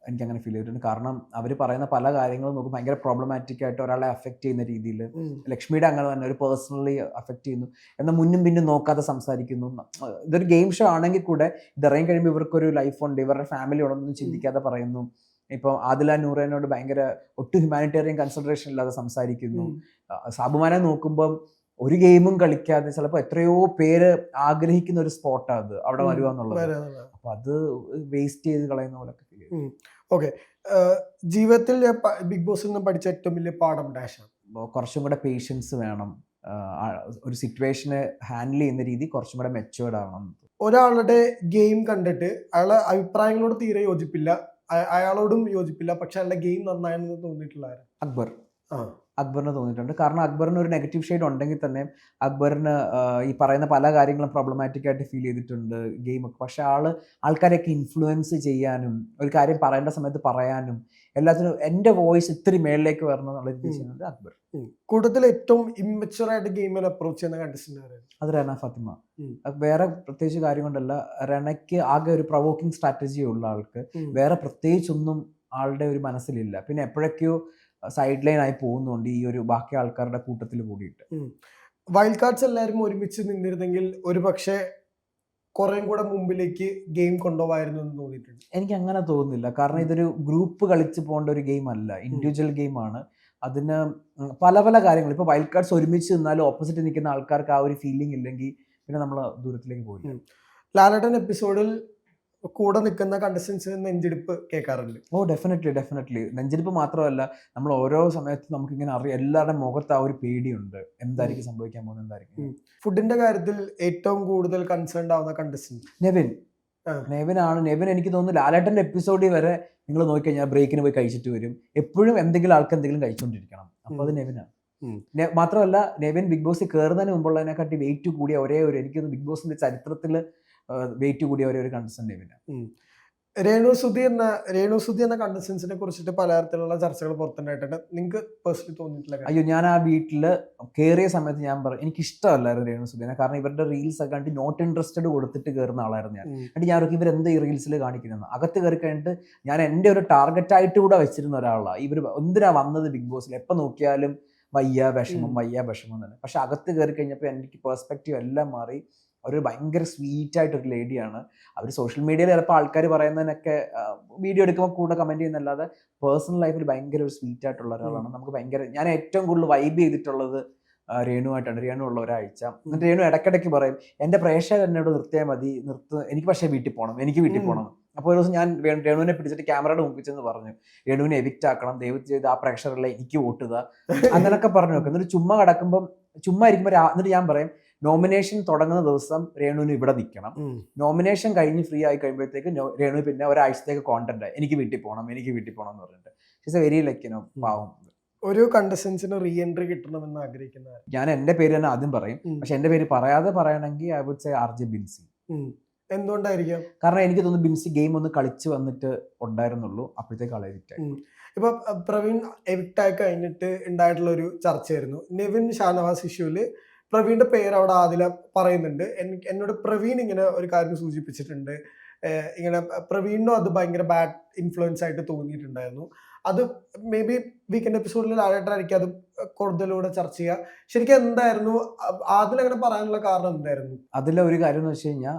എനിക്ക് അങ്ങനെ ഫീൽ ചെയ്തിട്ടുണ്ട്. കാരണം അവർ പറയുന്ന പല കാര്യങ്ങളും നോക്കും ഭയങ്കര പ്രോബ്ലമാറ്റിക് ആയിട്ട് ഒരാളെ അഫക്റ്റ് ചെയ്യുന്ന രീതിയിൽ. ലക്ഷ്മിയുടെ അങ്ങനെ തന്നെ ഒരു പേഴ്സണലി അഫക്റ്റ് ചെയ്യുന്നു, എന്നാൽ മുന്നും പിന്നും നോക്കാതെ സംസാരിക്കുന്നു. ഇതൊരു ഗെയിം ഷോ ആണെങ്കിൽ കൂടെ ഇറങ്ങി കഴിയുമ്പോൾ ഇവർക്കൊരു ലൈഫുണ്ട്, ഇവരുടെ ഫാമിലി ഉണ്ടെന്നൊന്നും ചിന്തിക്കാതെ പറയുന്നു. ഇപ്പോൾ ആദില നൂറേനോട് ഭയങ്കര ഒട്ടും ഹ്യൂമാനിറ്റേറിയൻ കൺസിഡറേഷൻ ഇല്ലാതെ സംസാരിക്കുന്നു. സാബുമാനെ നോക്കുമ്പം ഒരു ഗെയിമും കളിക്കാതെ ചിലപ്പോൾ എത്രയോ പേര് ആഗ്രഹിക്കുന്ന ഒരു സ്പോട്ടാണ് അത് അവിടെ വരിക എന്നുള്ളത്. അപ്പൊ അത് വേസ്റ്റ് ചെയ്ത് കളയുന്ന പോലെ. ഓക്കെ. ജീവിതത്തിൽ ബിഗ് ബോസിൽ നിന്ന് പഠിച്ച ഏറ്റവും വലിയ പാഠം ഡാഷാണ്? കുറച്ചും കൂടെ പേഷ്യൻസ് വേണം. ഒരു സിറ്റുവേഷനെ ഹാൻഡിൽ ചെയ്യുന്ന രീതി കുറച്ചും കൂടെ മെച്ചുവേർഡ് ആവണം. ഒരാളുടെ ഗെയിം കണ്ടിട്ട് അയാളെ അഭിപ്രായങ്ങളോട് തീരെ യോജിപ്പില്ല, അയാളോടും യോജിപ്പില്ല, പക്ഷെ അയാളുടെ ഗെയിം നന്നായെന്ന് തോന്നിയിട്ടുള്ള ആരാ? അക്ബർ. ആ. അക്ബറിന് തോന്നിയിട്ടുണ്ട്. കാരണം അക്ബറിന് ഒരു നെഗറ്റീവ് ഷെയ്ഡ് ഉണ്ടെങ്കിൽ തന്നെ അക്ബറിന് ഈ പറയുന്ന പല കാര്യങ്ങളും പ്രൊബ്ലമാറ്റിക് ആയിട്ട് ഫീൽ ചെയ്തിട്ടുണ്ട് ഗെയിമൊക്കെ. പക്ഷെ ആൾക്കാരെയൊക്കെ ഇൻഫ്ലുവൻസ് ചെയ്യാനും ഒരു കാര്യം പറയേണ്ട സമയത്ത് പറയാനും എല്ലാത്തിനും എൻ്റെ വോയിസ് ഇത്തിരി മേളിലേക്ക് വരണം എന്നുള്ള രീതി ചെയ്യുന്നത് അക്ബർ. കൂട്ടത്തിൽ ഏറ്റവും ഇമ്മച്ചുവർ ആയിട്ട് ഗെയിമിൽ അപ്രോച്ച് ചെയ്യുന്ന കണ്ടസ്റ്റന്റ് അത് റെന ഫാത്തിമ. വേറെ പ്രത്യേകിച്ച് കാര്യം കൊണ്ടല്ല, റെനയ്ക്ക് ആകെ ഒരു പ്രൊവോക്കിംഗ് സ്ട്രാറ്റജി ഉള്ള ആൾക്ക് വേറെ പ്രത്യേകിച്ചൊന്നും ആളുടെ ഒരു മനസ്സിലില്ല. പിന്നെ എപ്പോഴൊക്കെയോ സൈഡ് ലൈൻ ആയി പോകുന്നുണ്ട് ഈ ഒരു ബാക്കി ആൾക്കാരുടെ കൂട്ടത്തിൽ കൂടിയിട്ട്. വൈൽഡ് കാർഡ്സ് എല്ലാവരും ഒരുമിച്ച് നിന്നിരുന്നെങ്കിൽ ഒരു പക്ഷേ കുറേം കൂടെ മുമ്പിലേക്ക് ഗെയിം കൊണ്ടുപോകായിരുന്നു എന്ന് തോന്നിയിട്ടുണ്ട്. എനിക്ക് അങ്ങനെ തോന്നുന്നില്ല. കാരണം ഇതൊരു ഗ്രൂപ്പ് കളിച്ച് പോകേണ്ട ഒരു ഗെയിം അല്ല, ഇൻഡിവിജ്വൽ ഗെയിമാണ്. അതിന് പല പല കാര്യങ്ങൾ, ഇപ്പോൾ വൈൽഡ് കാർഡ്സ് ഒരുമിച്ച് നിന്നാലും ഓപ്പോസിറ്റ് നിൽക്കുന്ന ആൾക്കാർക്ക് ആ ഒരു ഫീലിംഗ് ഇല്ലെങ്കിൽ പിന്നെ നമ്മൾ ദൂരത്തിലേക്ക് പോയില്ല. ലാലേട്ടൻ എപ്പിസോഡിൽ കൂടെ നിൽക്കുന്ന കണ്ടസ്റ്റൻസ് നെഞ്ചിടിപ്പ് കേൾക്കാറുണ്ട്. ഓ ഡെഫിനറ്റ്ലി. നെഞ്ചിടിപ്പ് മാത്രമല്ല, നമ്മൾ ഓരോ സമയത്തും നമുക്കിങ്ങനെ അറിയാം, എല്ലാവരുടെ മുഖത്ത് ആ ഒരു പേടിയുണ്ട്, എന്തായിരിക്കും സംഭവിക്കാൻ പോകുന്നത്, എന്തായിരിക്കും. ഫുഡിന്റെ കാര്യത്തിൽ ഏറ്റവും കൂടുതൽ കൺസേൺ ആവുന്ന കണ്ടസ്റ്റന്റ് നെവിനാണ്. നെവിൻ എനിക്ക് തോന്നുന്നു ലാലേട്ടന്റെ എപ്പിസോഡിൽ വരെ നിങ്ങൾ നോക്കിക്കഴിഞ്ഞാൽ ബ്രേക്കിന് പോയി കഴിച്ചിട്ട് വരും, എപ്പോഴും എന്തെങ്കിലും ആൾക്ക് എന്തെങ്കിലും കഴിച്ചുകൊണ്ടിരിക്കണം. അപ്പോൾ അത് നെവിനാണ്. മാത്രമല്ല നെവിൻ ബിഗ് ബോസിൽ കയറുന്നതിന് മുമ്പുള്ളതിനെക്കാട്ടി വെയിറ്റ് കൂടിയ എനിക്കൊന്ന് ബിഗ് ബോസിന്റെ ചരിത്രത്തിൽ വെയിറ്റ് കൂടിയ ഒരു കണ്ടസ്റ്റന്റ് നെവിനാണ്. രേണുസുതി എന്ന കണ്ടസ്റ്റൻസിനെ കുറിച്ചിട്ട് പലതരത്തിലുള്ള ചർച്ചകൾ പുറത്തുണ്ടായിട്ടുണ്ട്. നിങ്ങൾക്ക് പേഴ്സണലി തോന്നിയിട്ടില്ല? അയ്യോ, ഞാൻ ആ വീട്ടില് കയറിയ സമയത്ത് ഞാൻ പറഞ്ഞു എനിക്ക് ഇഷ്ടമല്ലായിരുന്നു രേണുസുതിനെ. കാരണം ഇവരുടെ റീൽസ് ഒക്കെ കണ്ടി നോട്ട് ഇൻട്രസ്റ്റഡ് കൊടുത്തിട്ട് കയറുന്ന ആളായിരുന്നു ഞാൻ. എന്നിട്ട് ഞാൻ ഇവരെന്ത് ഈ റീൽസിൽ കാണിക്കുന്നത്, അകത്ത് കയറി കഴിഞ്ഞിട്ട് ഞാൻ എൻ്റെ ഒരു ടാർഗറ്റ് ആയിട്ട് കൂടെ വെച്ചിരുന്ന ഒരാളാണ്. ഇവർ എന്തിനാ വന്നത് ബിഗ് ബോസിൽ, എപ്പോൾ നോക്കിയാലും വയ്യ വിഷമം തന്നെ. പക്ഷെ അകത്ത് കയറി കഴിഞ്ഞപ്പോൾ എനിക്ക് പെർസ്പെക്റ്റീവ് എല്ലാം മാറി. അവർ ഭയങ്കര സ്വീറ്റ് ആയിട്ടൊരു ലേഡിയാണ്. അവർ സോഷ്യൽ മീഡിയയിൽ ചിലപ്പോൾ ആൾക്കാർ പറയുന്നതിനൊക്കെ വീഡിയോ എടുക്കുമ്പോൾ കൂടെ കമൻറ്റ് ചെയ്യുന്നല്ലാതെ പേഴ്സണൽ ലൈഫിൽ ഭയങ്കര ഒരു സ്വീറ്റ് ആയിട്ടുള്ള ഒരാളാണ്. നമുക്ക് ഭയങ്കര, ഞാൻ ഏറ്റവും കൂടുതൽ വൈബ് ചെയ്തിട്ടുള്ളത് രേണുവായിട്ടാണ്. രേണു ഉള്ള ഒരാഴ്ച. എന്നിട്ട് രേണു ഇടയ്ക്കിടയ്ക്ക് പറയും എൻ്റെ പ്രേക്ഷകർ എന്നോട് നിർത്തിയാൽ മതി, എനിക്ക് പക്ഷേ വീട്ടിൽ പോകണം, എനിക്ക് വീട്ടിൽ പോകണം. അപ്പോൾ ഒരു ദിവസം ഞാൻ രേണുവിനെ പിടിച്ചിട്ട് ക്യാമറയുടെ മുമ്പിൽ ചെന്ന് പറഞ്ഞു, രേണുവിനെ എവിക്റ്റ് ആക്കണം, ദയവ് ചെയ്ത് ആ പ്രേക്ഷകരല്ലേ എനിക്ക് വോട്ട് ചെയ്താൽ അങ്ങനെയൊക്കെ പറഞ്ഞു വെക്കും. എന്നിട്ട് ചുമ്മാ ഇരിക്കുമ്പോൾ എന്നിട്ട് ഞാൻ പറയും നോമിനേഷൻ തുടങ്ങുന്ന ദിവസം രേണുവിന് ഇവിടെ നിൽക്കണം, നോമിനേഷൻ കഴിഞ്ഞ് ഫ്രീ ആയി കഴിയുമ്പോഴത്തേക്ക് രേണു പിന്നെ ഒരാഴ്ചത്തേക്ക് കോണ്ടന്റ് എനിക്ക് വീട്ടിൽ പോകണം എന്ന് പറഞ്ഞിട്ട്. ഇറ്റ്സ് എ വെരി ലൈക്ക് പാവം. ഒരു കണ്ടസ്റ്റൻസിന് റീ എൻട്രി കിട്ടണമെന്ന് ആഗ്രഹിക്കുന്ന ഞാൻ എൻ്റെ പേര് തന്നെ ആദ്യം പറയും, പക്ഷെ എൻ്റെ പേര് പറയാതെ പറയണമെങ്കിൽ I would say RJ Binsy. എന്തുകൊണ്ടായിരിക്കും? കാരണം എനിക്ക് തോന്നുന്നു ബിൻസി ഗെയിം ഒന്ന് കളിച്ച് വന്നിട്ട് ഉണ്ടായിരുന്നുള്ളൂ, അപ്പോഴത്തേക്ക് ആൾ എവിക്റ്റ് ആയി. ഇപ്പൊ പ്രവീൺ എവിക്റ്റ് ആയി കഴിഞ്ഞിട്ട് ഉണ്ടായിട്ടുള്ള ഒരു ചർച്ചയായിരുന്നു നെവിൻ ഷാനവാസ് ഇഷ്യൂല്. പ്രവീണിന്റെ പേര് അവിടെ ആദ്യം പറയുന്നുണ്ട്. എന്നോട് പ്രവീൺ ഇങ്ങനെ ഒരു കാര്യം സൂചിപ്പിച്ചിട്ടുണ്ട്, ഇങ്ങനെ പ്രവീണിനും അത് ഭയങ്കര ബാഡ് ഇൻഫ്ലുവൻസ് ആയിട്ട് തോന്നിയിട്ടുണ്ടായിരുന്നു. അത് മേ ബി വീക്കെൻഡ് എപ്പിസോഡിൽ ലാലേട്ടനായിരിക്കും അത് കൂടുതലൂടെ ചർച്ച ചെയ്യുക. ശരിക്കും എന്തായിരുന്നു ആദ്യം അങ്ങനെ പറയാനുള്ള കാരണം എന്തായിരുന്നു? അതിലെ ഒരു കാര്യം എന്ന് വെച്ച് കഴിഞ്ഞാൽ,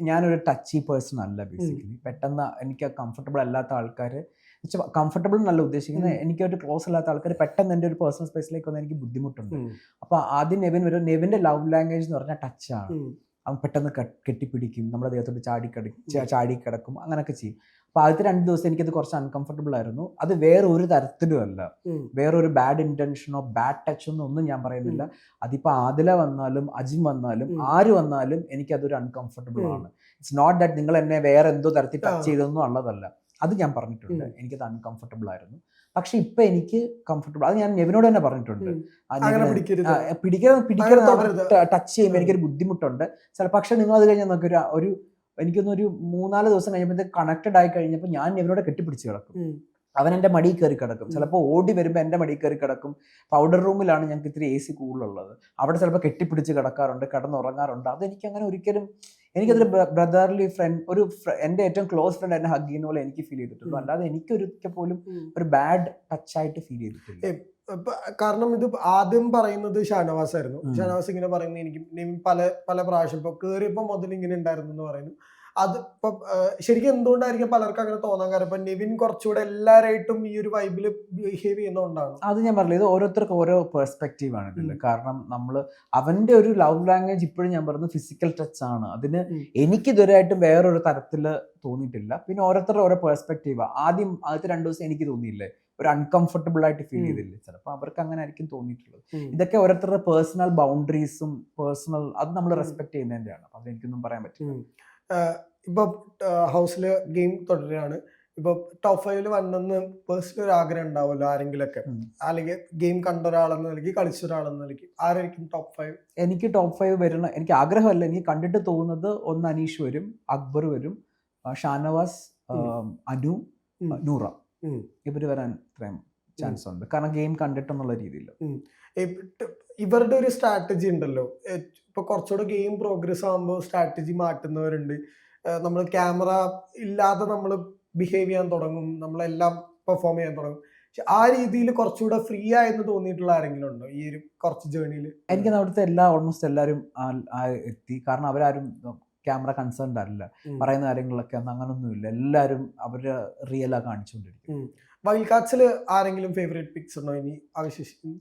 ഞാനൊരു ടച്ചി പേഴ്സൺ അല്ല ബേസിക്കലി. പെട്ടെന്ന് എനിക്ക് കംഫർട്ടബിൾ അല്ലാത്ത ആൾക്കാർ, കംഫർട്ടബിൾ എന്നല്ല ഉദ്ദേശിക്കുന്നത്, എനിക്കൊരു ക്ലോസ് അല്ലാത്ത ആൾക്കാർ പെട്ടെന്ന് എൻ്റെ ഒരു പേഴ്സണൽ സ്പേസിലേക്ക് വന്നാൽ എനിക്ക് ബുദ്ധിമുട്ടുണ്ട്. അപ്പോൾ ആദ്യം നെവിൻ്റെ ലവ് ലാംഗ്വേജ് എന്ന് പറഞ്ഞാൽ ടച്ചാണ്. അവൻ പെട്ടെന്ന് കെട്ടിപ്പിടിക്കും, നമ്മുടെ ദേഹത്തോട്ട് ചാടിക്കിടക്കും, അങ്ങനെയൊക്കെ ചെയ്യും. അപ്പോൾ ആദ്യത്തെ 2 ദിവസം എനിക്കത് കുറച്ച് അൺകംഫർട്ടബിൾ ആയിരുന്നു. അത് വേറെ ഒരു തരത്തിലും അല്ല, വേറൊരു ബാഡ് ഇൻറ്റൻഷനോ ബാഡ് ടച്ചോ ഒന്നും ഞാൻ പറയുന്നില്ല. അതിപ്പോൾ ആദില വന്നാലും അജിം വന്നാലും ആര് വന്നാലും എനിക്കതൊരു അൺകംഫർട്ടബിൾ ആണ്. ഇറ്റ്സ് നോട്ട് ദാറ്റ് നിങ്ങൾ എന്നെ വേറെ എന്തോ തരത്തിൽ ടച്ച് ചെയ്തൊന്നും ഉള്ളതല്ല, അത് ഞാൻ പറഞ്ഞിട്ടുണ്ട്. എനിക്കത് അൺകംഫർട്ടബിൾ ആയിരുന്നു. പക്ഷെ ഇപ്പൊ എനിക്ക് കംഫർട്ടബിൾ, അത് ഞാൻ നെവിനോട് തന്നെ പറഞ്ഞിട്ടുണ്ട്. പിടിക്കരുത്, ടച്ച് ചെയ്യുമ്പോൾ എനിക്കൊരു ബുദ്ധിമുട്ടുണ്ട് പക്ഷെ നിങ്ങൾ അത് കഴിഞ്ഞാൽ നമുക്ക് ഒരു എനിക്കൊന്നൊരു 3-4 ദിവസം കഴിയുമ്പോഴത്തേക്ക് കണക്റ്റഡ് ആയി കഴിഞ്ഞപ്പോൾ ഞാൻ നെവിനോട് കെട്ടിപ്പിടിച്ച് കിടക്കും. അവൻ എൻ്റെ മടിയിൽ കയറി കിടക്കും, ചിലപ്പോൾ ഓടി വരുമ്പോൾ എൻ്റെ മടിയിൽ കയറി കിടക്കും. പൗഡർ റൂമിലാണ് ഞങ്ങൾക്ക് ഇത്തിരി AC കൂടുതലുള്ളത്, അവിടെ ചിലപ്പോൾ കെട്ടിപ്പിടിച്ച് കിടക്കാറുണ്ട്, കിടന്നുറങ്ങാറുണ്ട്. അതെനിക്ക് അങ്ങനെ ഒരിക്കലും, എനിക്കതൊരു ബ്രദർലി ഫ്രണ്ട്, എൻ്റെ ഏറ്റവും ക്ലോസ് ഫ്രണ്ട് എന്നെ ഹഗ് ചെയ്യുന്ന പോലെ എനിക്ക് ഫീൽ ചെയ്തിട്ടുള്ളൂ. അല്ലാതെ എനിക്കൊരിക്കൽ പോലും ഒരു ബാഡ് ടച്ചായിട്ട് ഫീൽ ചെയ്തിട്ടില്ല. കാരണം ഇത് ആദ്യം പറയുന്നത് ഷാനവാസ് ആയിരുന്നു. ഷാനവാസ് ഇങ്ങനെ പറയുന്നത് എനിക്ക് പല പ്രാവശ്യം ഇപ്പൊ കേറിയപ്പോ മുതൽ ഇങ്ങനെ ഉണ്ടായിരുന്നു എന്ന് പറയുന്നു. അത് ഇപ്പൊ ശരിക്കും എന്തുകൊണ്ടായിരിക്കും പലർക്കും അങ്ങനെ തോന്നാൻ കാരണം ഇപ്പൊ നെവിൻ കുറച്ചുകൂടെ എല്ലാവരായിട്ടും ഈ ഒരു വൈബില് ബിഹേവ് ചെയ്യുന്നതുകൊണ്ടാണ്. അത് ഞാൻ പറഞ്ഞത്, ഇത് ഓരോരുത്തർക്കും ഓരോ പെർസ്പെക്റ്റീവ് ആണ് ഇതിൽ. കാരണം അവന്റെ ഒരു ലവ് ലാംഗ്വേജ് ഇപ്പോഴും ഞാൻ പറയുന്നത് ഫിസിക്കൽ ടച്ച് ആണ്. അതിന് എനിക്ക് ഇതുവരെയായിട്ടും വേറൊരു തരത്തില് തോന്നിയിട്ടില്ല. പിന്നെ ഓരോരുത്തരുടെ ഓരോ പെർസ്പെക്റ്റീവ്. ആദ്യത്തെ 2 ദിവസം എനിക്ക് തോന്നിയില്ലേ ഒരു അൺകംഫർട്ടബിൾ ആയിട്ട് ഫീൽ ചെയ്തില്ലേ, ചിലപ്പോൾ അവർക്ക് അങ്ങനെ ആയിരിക്കും തോന്നിയിട്ടുള്ളത്. ഇതൊക്കെ ഓരോരുത്തരുടെ പേഴ്സണൽ ബൗണ്ടറീസും പേഴ്സണൽ അത് നമ്മൾ റെസ്പെക്ട് ചെയ്യുന്നതിൻ്റെയാണ്. അപ്പം അതെനിക്കൊന്നും പറയാൻ പറ്റില്ല. ഇപ്പൊ ഹൗസിൽ ഗെയിം തുടരുകയാണ്, ഇപ്പൊ ടോപ്പ് 5 വന്നെന്ന് പേഴ്സണൽ ഒരു ആഗ്രഹം ഉണ്ടാവുമല്ലോ ആരെങ്കിലൊക്കെ, അല്ലെങ്കിൽ ഗെയിം കണ്ട ഒരാളെന്ന് നൽകി കളിച്ച ഒരാളെന്ന് നൽകി, ആരായിരിക്കും ടോപ്പ് 5? എനിക്ക് ടോപ്പ് 5 വരണം, എനിക്ക് ആഗ്രഹമല്ല, എനിക്ക് കണ്ടിട്ട് തോന്നുന്നത് ഒന്ന് അനീഷ് വരും, അക്ബർ വരും, ഷാനവാസ്, അനു, നൂറ, ഇവര് വരാൻ ഇത്രയും ചാൻസ് ഉണ്ട്. കാരണം ഗെയിം കണ്ടിട്ടെന്നുള്ള രീതിയിൽ. ഇവരുടെ ഒരു സ്ട്രാറ്റജി ഉണ്ടല്ലോ, ഇപ്പൊ കുറച്ചുകൂടെ ഗെയിം പ്രോഗ്രസ് ആകുമ്പോൾ സ്ട്രാറ്റജി മാറ്റുന്നവരുണ്ട്. നമ്മൾ ക്യാമറ ഇല്ലാതെ നമ്മൾ ബിഹേവ് ചെയ്യാൻ തുടങ്ങും, നമ്മളെല്ലാം പെർഫോം ചെയ്യാൻ തുടങ്ങും. പക്ഷെ ആ രീതിയിൽ കുറച്ചുകൂടെ ഫ്രീ ആയെന്ന് തോന്നിയിട്ടുള്ള ആരെങ്കിലും ഉണ്ടോ ഈ ഒരു കുറച്ച് ജേർണിയിൽ? എനിക്ക് അവിടുത്തെ ഓൾമോസ്റ്റ് എല്ലാവരും എത്തി. കാരണം അവരാരും ക്യാമറ കൺസേൺഡ് അല്ല, പറയുന്ന കാര്യങ്ങളൊക്കെ അങ്ങനൊന്നുമില്ല, എല്ലാവരും അവര് റിയലാ കാണിച്ചുകൊണ്ടിരിക്കും. വൈൽഡ് കാർഡ്സിൽ ആരെങ്കിലും ഫേവറേറ്റ് പിക്സ് ഉണ്ടോ ഇനി അവശേഷിക്കും?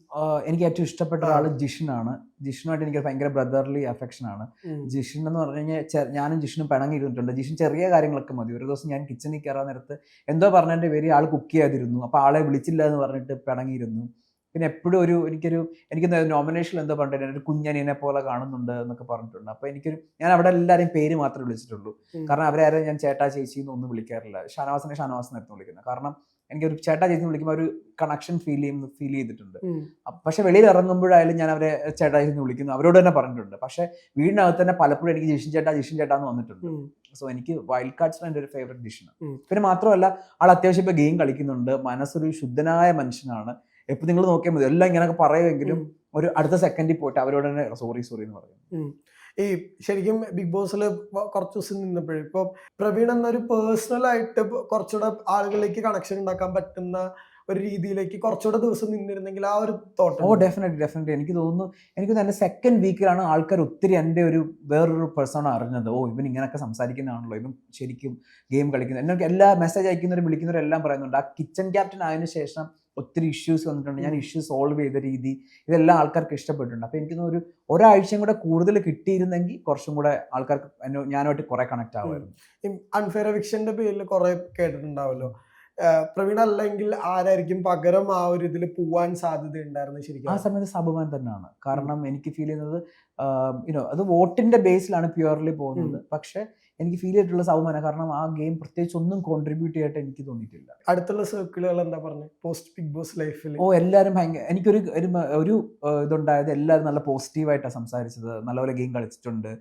എനിക്ക് ഏറ്റവും ഇഷ്ടപ്പെട്ട ഒരാൾ ജിഷിനാണ്. ജിഷിനുമായിട്ട് എനിക്ക് ഭയങ്കര ബ്രദർലി അഫെക്ഷൻ ആണ്. ജിഷിൻ എന്ന് പറഞ്ഞു കഴിഞ്ഞാൽ ഞാനും ജിഷിനും പിണങ്ങിയിരുന്നിട്ടുണ്ട്. ജിഷിൻ ചെറിയ കാര്യങ്ങളൊക്കെ മതി. ഒരു ദിവസം ഞാൻ കിച്ചണിൽ കയറാൻ നേരത്ത് എന്തോ പറഞ്ഞതിൻ്റെ പേര് ആൾ കുക്ക് ചെയ്യാതിരുന്നു, അപ്പോൾ ആളെ വിളിച്ചില്ല എന്ന് പറഞ്ഞിട്ട് പിണങ്ങിയിരുന്നു. പിന്നെ എപ്പോഴും എനിക്ക് നോമിനേഷനിൽ എന്തോ പറഞ്ഞിട്ടുണ്ട്, ഒരു കുഞ്ഞനിയനെ പോലെ കാണുന്നുണ്ട് എന്നൊക്കെ പറഞ്ഞിട്ടുണ്ട്. അപ്പോൾ ഞാൻ അവിടെ എല്ലാവരെയും പേര് മാത്രമേ വിളിച്ചിട്ടുള്ളൂ. കാരണം അവരാരും ഞാൻ ചേട്ടാ ചേച്ചി എന്നൊന്നും വിളിക്കാറില്ല. ഷാനവാസിനെ എന്നായിരുന്നു വിളിക്കുന്നത്. കാരണം എനിക്കൊരു ചേട്ടാ ചേച്ചി വിളിക്കുമ്പോൾ ഒരു കണക്ഷൻ ഫീൽ ചെയ്തിട്ടുണ്ട്. പക്ഷെ വെളിയിൽ ഇറങ്ങുമ്പോഴായാലും ഞാൻ അവരെ ചേട്ടാ ചേച്ചി വിളിക്കുന്നു, അവരോട് തന്നെ പറഞ്ഞിട്ടുണ്ട്. പക്ഷെ വീടിനകത്ത് തന്നെ പലപ്പോഴും എനിക്ക് ജിഷിൻ ചേട്ടാ എന്ന് വന്നിട്ടുണ്ട്. സോ എനിക്ക് വൈൽഡ് കാർഡ്സിന് എൻ്റെ ഒരു ഫേവറേറ്റ് ജിഷിനാണ്. പിന്നെ മാത്രമല്ല ആൾ അത്യാവശ്യം ഇപ്പൊ ഗെയിം കളിക്കുന്നുണ്ട്, മനസ്സൊരു ശുദ്ധനായ മനുഷ്യനാണ്. എപ്പോൾ നിങ്ങൾ നോക്കിയാൽ മതി, എല്ലാം ഇങ്ങനെയൊക്കെ പറയുമെങ്കിലും ഒരു അടുത്ത സെക്കൻഡിൽ പോയിട്ട് അവരോട് തന്നെ സോറി എന്ന് പറയും. ഈ ശരിക്കും ബിഗ് ബോസിൽ കുറച്ച് ദിവസം നിന്നപ്പോഴും ഇപ്പൊ പ്രവീൺ എന്നൊരു പേഴ്സണൽ ആയിട്ട് കുറച്ചുകൂടെ ആളുകളിലേക്ക് കണക്ഷൻ ഉണ്ടാക്കാൻ പറ്റുന്ന ഒരു രീതിയിലേക്ക് കുറച്ചുകൂടെ ദിവസം നിന്നിരുന്നെങ്കിൽ ആ ഒരു തോട്ട്. ഡെഫിനറ്റ്ലി എനിക്ക് തോന്നുന്നു എൻ്റെ സെക്കൻഡ് വീക്കിലാണ് ആൾക്കാർ ഒത്തിരി എൻ്റെ ഒരു വേറൊരു പേഴ്സൺ അറിഞ്ഞത്. ഇവൻ ഇങ്ങനെയൊക്കെ സംസാരിക്കുന്നതാണല്ലോ, ഇവൻ ശരിക്കും ഗെയിം കളിക്കുന്നത്. എന്നൊക്കെ എല്ലാ മെസ്സേജ് അയക്കുന്നവരും വിളിക്കുന്നവരും എല്ലാം പറയുന്നുണ്ട്. ആ കിച്ചൺ ക്യാപ്റ്റൻ ആയതിനു ശേഷം ഒത്തിരി ഇഷ്യൂസ് വന്നിട്ടുണ്ട്, ഞാൻ ഇഷ്യൂസ് സോൾവ് ചെയ്ത രീതി ഇതെല്ലാം ആൾക്കാർക്ക് ഇഷ്ടപ്പെട്ടിട്ടുണ്ട്. അപ്പോൾ എനിക്ക് ഒരാഴ്ചയും കൂടെ കൂടുതൽ കിട്ടിയിരുന്നെങ്കിൽ കുറച്ചും കൂടെ ആൾക്കാർക്ക് ഞാനുമായിട്ട് കുറെ കണക്ട് ആവുമായിരുന്നു. അൺഫെയർ എവിക്ഷന്റെ പേരിൽ കുറെ കേട്ടിട്ടുണ്ടാവല്ലോ, പ്രവീൺ അല്ലെങ്കിൽ ആരായിരിക്കും പകരം ആ ഒരു ഇതിൽ പോവാൻ സാധ്യത ഉണ്ടായിരുന്നു? ശരിക്കും ആ സമയത്ത് സബുമാൻ തന്നെയാണ്. കാരണം എനിക്ക് ഫീൽ ചെയ്യുന്നത് അത് വോട്ടിന്റെ ബേസിലാണ് പ്യുവർലി പോകുന്നത്. പക്ഷെ എനിക്ക് ഫീൽ ചെയ്തിട്ടുള്ള സബുമാന. കാരണം ആ ഗെയിം പ്രത്യേകിച്ച് ഒന്നും കോൺട്രിബ്യൂട്ട് ചെയ്യായിട്ട് എനിക്ക് തോന്നിയിട്ടില്ല. അടുത്തുള്ള സർക്കിളുകൾ എന്താ പറഞ്ഞത് പോസ്റ്റ് ബിഗ് ബോസ് ലൈഫിൽ? എല്ലാവരും എനിക്കൊരു ഇതുണ്ടായത്, എല്ലാവരും നല്ല പോസിറ്റീവായിട്ടാണ് സംസാരിച്ചത്, നല്ലപോലെ ഗെയിം കളിച്ചിട്ടുണ്ട്.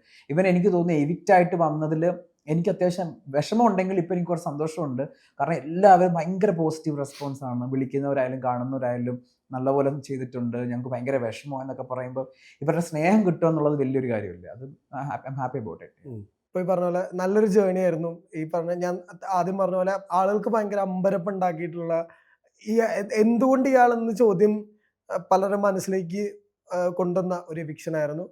എനിക്ക് തോന്നുന്നു എവിക്റ്റ് ആയിട്ട് വന്നതിൽ എനിക്ക് അത്യാവശ്യം വിഷമം ഉണ്ടെങ്കിൽ ഇപ്പം എനിക്ക് കുറച്ച് സന്തോഷമുണ്ട്. കാരണം എല്ലാവരും ഭയങ്കര പോസിറ്റീവ് റെസ്പോൺസ് ആണ്. വിളിക്കുന്നവരായാലും കാണുന്നവരായാലും നല്ലപോലെ ചെയ്തിട്ടുണ്ട്, ഞങ്ങൾക്ക് ഭയങ്കര വിഷമം എന്നൊക്കെ പറയുമ്പോൾ ഇവരുടെ സ്നേഹം കിട്ടുക എന്നുള്ളത് വലിയൊരു കാര്യമല്ലേ. അത് I am happy about it. ഇപ്പോൾ ഈ പറഞ്ഞ പോലെ നല്ലൊരു ജേർണി ആയിരുന്നു. ഈ ഞാൻ ആദ്യം പറഞ്ഞ പോലെ ആളുകൾക്ക് ഭയങ്കര അമ്പരപ്പ് ഉണ്ടാക്കിയിട്ടുള്ള എന്തുകൊണ്ട് ഇയാളെന്ന ചോദ്യം പലരുടെ മനസ്സിലേക്ക് കൊണ്ടുവന്ന ഒരു എവിക്ഷൻ ആയിരുന്നു.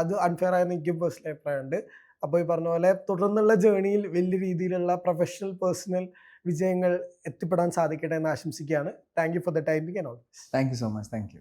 അത് അൺഫെയർ ആയെന്ന് എനിക്ക് പേഴ്സണൽ അഭിപ്രായമുണ്ട്. അപ്പോൾ ഈ പറഞ്ഞ പോലെ തുടർന്നുള്ള ജേർണിയിൽ വലിയ രീതിയിലുള്ള പ്രൊഫഷണൽ പേഴ്സണൽ വിജയങ്ങൾ എത്തിപ്പെടാൻ സാധിക്കട്ടെ എന്ന് ആശംസിക്കുകയാണ്. Thank you for the timing and all. Thank you so much. Thank you.